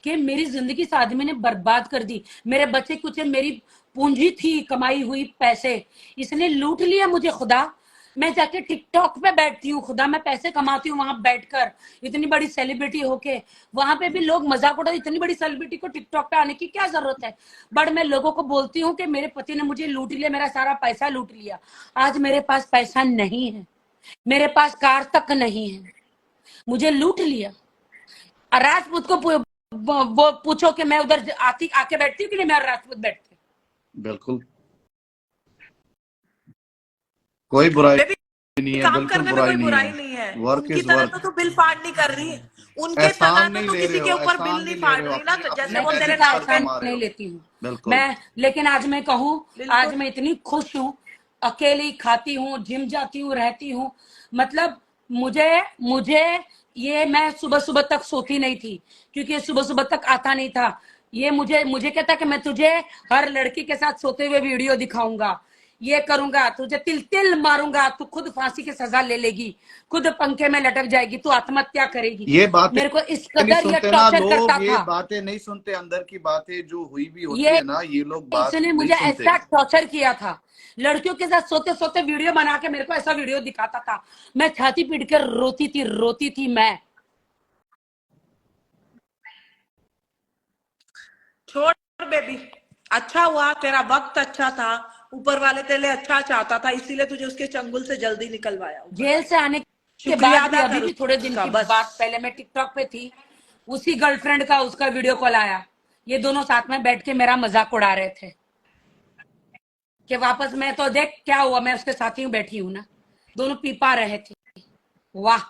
कि मेरी जिंदगी इस आदमी ने बर्बाद कर दी। मेरे बच्चे कुछ, मेरी पूंजी थी, कमाई हुई पैसे, इसने लूट लिया मुझे। खुदा, मैं जाके टिकटॉक पे बैठती हूँ, खुदा मैं पैसे कमाती हूँ वहां बैठकर, इतनी बड़ी सेलिब्रिटी होके। वहां पे भी लोग मजाक उड़ाते, इतनी बड़ी सेलिब्रिटी को टिकटॉक पे आने की क्या जरूरत है? बट मैं लोगों को बोलती हूँ कि मेरे पति ने मुझे लूट लिया, मेरा सारा पैसा लूट लिया। आज मेरे पास पैसा नहीं है, मेरे पास कार तक नहीं है, मुझे लूट लिया। और राजपूत को वो पूछो कि मैं उधर आके बैठती हूँ कि नहीं, मैं और राजपूत बैठते। बिल्कुल कोई बुराई बेबी, नहीं है, काम बिल्कुल करने में बुराई कोई नहीं बुराई है। नहीं है। वर्क उनकी इज तरह वर्क। तो तू बिल फाड़ नहीं कर रही, उनके तरह एहसान तो नहीं तू ले किसी रहे के हो, ऊपर बिल एहसान नहीं नहीं ले फाड़ रहे हो, रही ना, अपनी जैसे अपनी मैं वो किसी तेरे का मेहनत पर नाम पे। एहसान कमा रहे नहीं हो। लेती हूँ बिल्कुल मैं। लेकिन आज मैं कहूँ, बिल्कुल। आज मैं इतनी खुश हूँ, अकेली खाती हूँ, जिम जाती हूँ, रहती हूँ। मतलब मुझे मुझे ये, मैं सुबह सुबह तक सोती नहीं थी, क्योंकि ये सुबह सुबह तक आता नहीं था। ये मुझे मुझे कहता कि मैं तुझे हर लड़की के साथ सोते हुए वीडियो दिखाऊंगा, ये करूंगा, तुझे तिल तिल मारूंगा, तू खुद फांसी की सजा ले लेगी, खुद पंखे में लटक जाएगी, तू आत्महत्या करेगी। ये बातें मेरे को इस नहीं कदर ये सुनते ना टॉर्चर करता लोग, ये था। बातें नहीं सुनते, अंदर की बातें जो हुई भी होती ये है ना, ये लोग बात इसने नहीं मुझे सुनते। ऐसा टॉर्चर किया था, लड़कियों के साथ सोते सोते वीडियो बना के मेरे को ऐसा वीडियो दिखाता था। मैं छाती पीट कर रोती थी मैं। छोड़ बेबी, अच्छा हुआ, तेरा वक्त अच्छा था, ऊपर वाले तेरे लिए अच्छा चाहता था, इसीलिए तुझे उसके चंगुल से जल्दी निकलवाया ऊपर जेल वाले से आने के शुक्रिया बाद भी, अदा अभी कर भी थोड़े दिन उसका, की बस। बात, पहले मैं टिकटॉक पे थी, उसी गर्लफ्रेंड का उसका वीडियो कॉल आया। ये दोनों साथ में बैठ के मेरा मजाक उड़ा रहे थे कि वापस मैं तो देख क्या हुआ, मैं उसके साथ ही बैठी हूँ ना। दोनों पी पा रहे थे। वाह।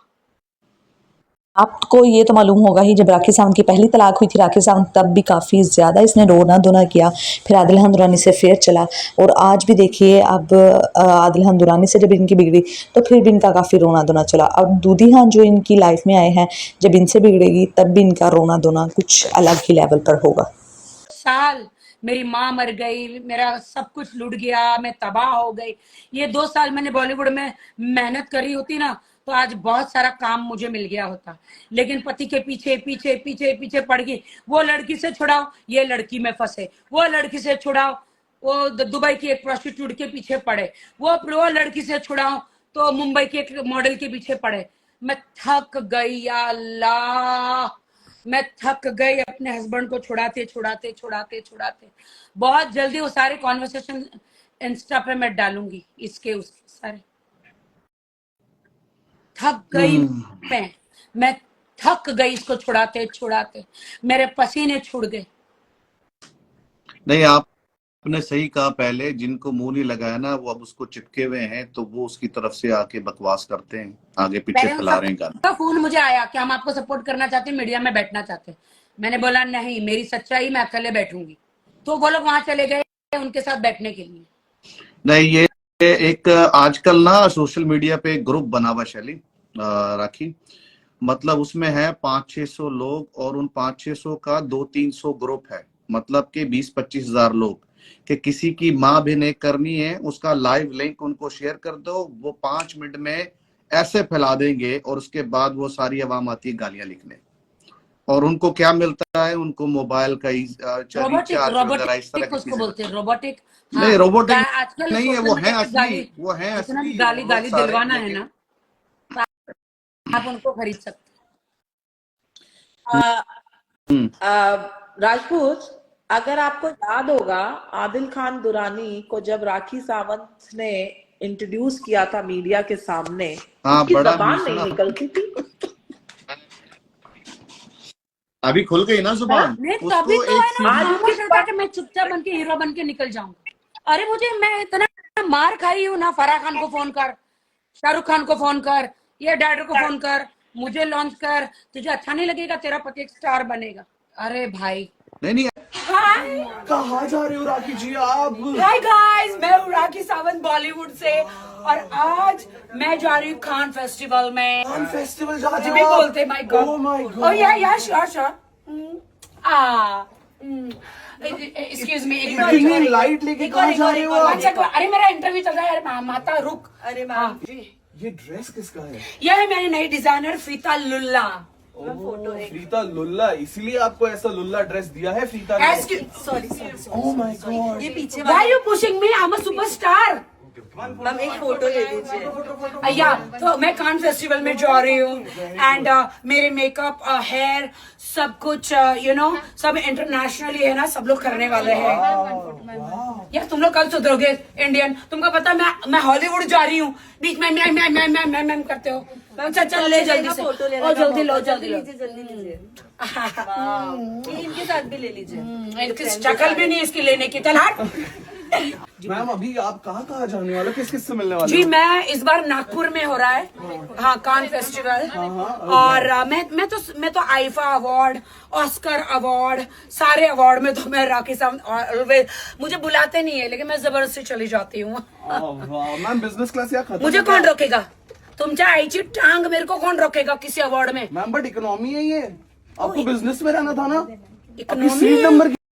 आपको ये तो मालूम होगा ही, जब राखी सावंत की पहली तलाक हुई थी राखी सावंत, तब भी काफ़ी ज़्यादा इसने रोना धोना किया, फिर आदिल दुरानी से फिर चला, और आज भी देखिए अब आदिल दुरानी से जब इनकी बिगड़ी तो फिर भी इनका काफ़ी रोना धोना चला। अब दूधी खान जो इनकी लाइफ में आए हैं, जब इनसे बिगड़ेगी तब भी इनका रोना धोना कुछ अलग ही लेवल पर होगा। साल मेरी माँ मर गई, मेरा सब कुछ लूट गया, मैं तबाह हो गई। ये 2 साल मैंने बॉलीवुड में मेहनत करी होती ना, तो आज बहुत सारा काम मुझे मिल गया होता। लेकिन पति के पीछे पीछे पीछे पीछे पड़ गई। वो लड़की से छुड़ाओ, ये लड़की में फंसे, वो लड़की से छुड़ाओ, वो दुबई की एक प्रोस्टिट्यूट के पीछे पड़े, वो लड़की से छुड़ाओ तो मुंबई के एक मॉडल के पीछे पड़े। मैं थक गई या अल्लाह, मैं थक गई अपने हस्बैंड को छुड़ाते छुड़ाते छुड़ाते छुड़ाते। बहुत जल्दी वो सारे कॉन्वर्सेशन इंस्टा पे मैं डालूंगी, इसके उसके सारे। थक गई मैं थक गई इसको छुड़ाते छुड़ाते, मेरे पसीने छूट गए। नहीं, आपने सही कहा, पहले जिनको मुंह नहीं लगाया ना, वो अब उसको चिपके हुए हैं, तो वो उसकी तरफ से आके बकवास करते हैं, आगे पीछे पहले उन फैला रहे हैं गाने। सबका फोन मुझे आया कि हम आपको सपोर्ट करना चाहते हैं, मीडिया में बैठना चाहते हैं। मैंने बोला नहीं, मेरी सच्चाई, मैं अकेले बैठूंगी। तो वो लोग वहां चले गए उनके साथ बैठने के लिए। नहीं, ये एक आजकल ना सोशल मीडिया पे एक ग्रुप बना हुआ शैली, राखी, मतलब उसमें है 500-600 लोग, और उन 500-600 का 200-300 ग्रुप है, मतलब कि 20-25 हजार लोग, कि किसी की माँ भी नहीं करनी है, उसका लाइव लिंक उनको शेयर कर दो, वो 5 मिनट में ऐसे फैला देंगे, और उसके बाद वो सारी आवाम आती है गालियां लिखने, और उनको क्या मिलता है, उनको मोबाइल का रोबोटिक रिचार्ज वगैरह इस तरह रोबोटिक की उसको चीजें। बोलते हैं, रोबोटिक। नहीं, हाँ, रोबोटिक आजकल नहीं है, सोशल वो है मीडिया पे असली, गाली, वो है जितना भी असली गाली वो लोग गाली सारे, दिलवाना है लेकिन ना, तो आप उनको खरीद सकते आ, राजपूत, अगर आपको याद होगा, आदिल खान दुरानी को जब राखी सावंत ने इंट्रोड्यूस किया था मीडिया के सामने, हाँ, उसकी बड़ा जबान नहीं मीसड़ा। निकलती थी। अभी खुल गई ना जुबान, नहीं, तभी उसको तो एक है ना, आज सीरीज। उसकी खामोश रहता जबान कि मैं चुपचाप बन के हीरो बन के निकल जाऊंगा। अरे मुझे, मैं इतना मार खाई हूं ना, फराह खान को फोन कर, शाहरुख खान को फोन कर, ये डायरेक्टर को फोन कर, मुझे लॉन्च कर, तुझे अच्छा नहीं लगेगा, तेरा पति एक स्टार बनेगा। अरे भाई, नहीं नहीं, कहाँ जा रहे हो राखी जी आप? हाय गाइस, मैं हूँ राखी सावंत बॉलीवुड से, और आज मैं जा रही हूँ खान फेस्टिवल में। खान फेस्टिवल जा रहे जी हो भी आप? बोलते, my God, Oh my God. ओह या श्योर एक्सक्यूज मी, एक बार इतनी लाइट लेके कहाँ जा रहे हो आप? अरे मेरा इंटरव्यू चल रहा है यार, माता रुक। अरे हाँ, ये ड्रेस किसका है? यह है मेरी नई डिजाइनर फीता लुल्ला। फोटो फ्रीता लुल्ला, इसीलिए आपको ऐसा लुल्ला ड्रेस दिया है फ्रीता ने? Sorry, Oh my God. ये पीछे, why are you pushing me, I am a superstar. Ma'am एक फोटो ले लीजिए। या तो मैं कान फेस्टिवल में जा रही हूँ एंड मेरे मेकअप हेयर सब कुछ सब इंटरनेशनली है ना, सब लोग करने वाले हैं। यार तुम लोग कल सुधरोगे इंडियन, तुमको पता मैं हॉलीवुड जा रही हूँ, बीच में मैं करते हो। अच्छा चल ले जल्दी से, फोटो ले ओ जल्दी लो जल्दी लो। जल्दी लीजिए। ये इनके साथ भी ले लीजिए। इसकी शक्ल भी नहीं इसकी लेने की, चल हट। मैम अभी आप कहाँ जाने वाले, किस किस से मिलने वाले जी हो? मैं इस बार नागपुर में हो रहा है, हाँ कान फेस्टिवल। और मैं तो आईफा अवार्ड, ऑस्कर अवार्ड, सारे अवार्ड में तो मैं राखी सावंत ऑलवेज, मुझे बुलाते नहीं है लेकिन मैं जबरदस्ती चली जाती हूँ। मैम बिजनेस क्लास या खत्म? मुझे कौन रोकेगा? तुमच्या आईची टांग मेरे को कौन रोकेगा किसी अवार्ड में? मैम बट इकोनॉमी है ये, आपको बिजनेस में रहना था ना, आपकी इकोनॉमी सीट नंबर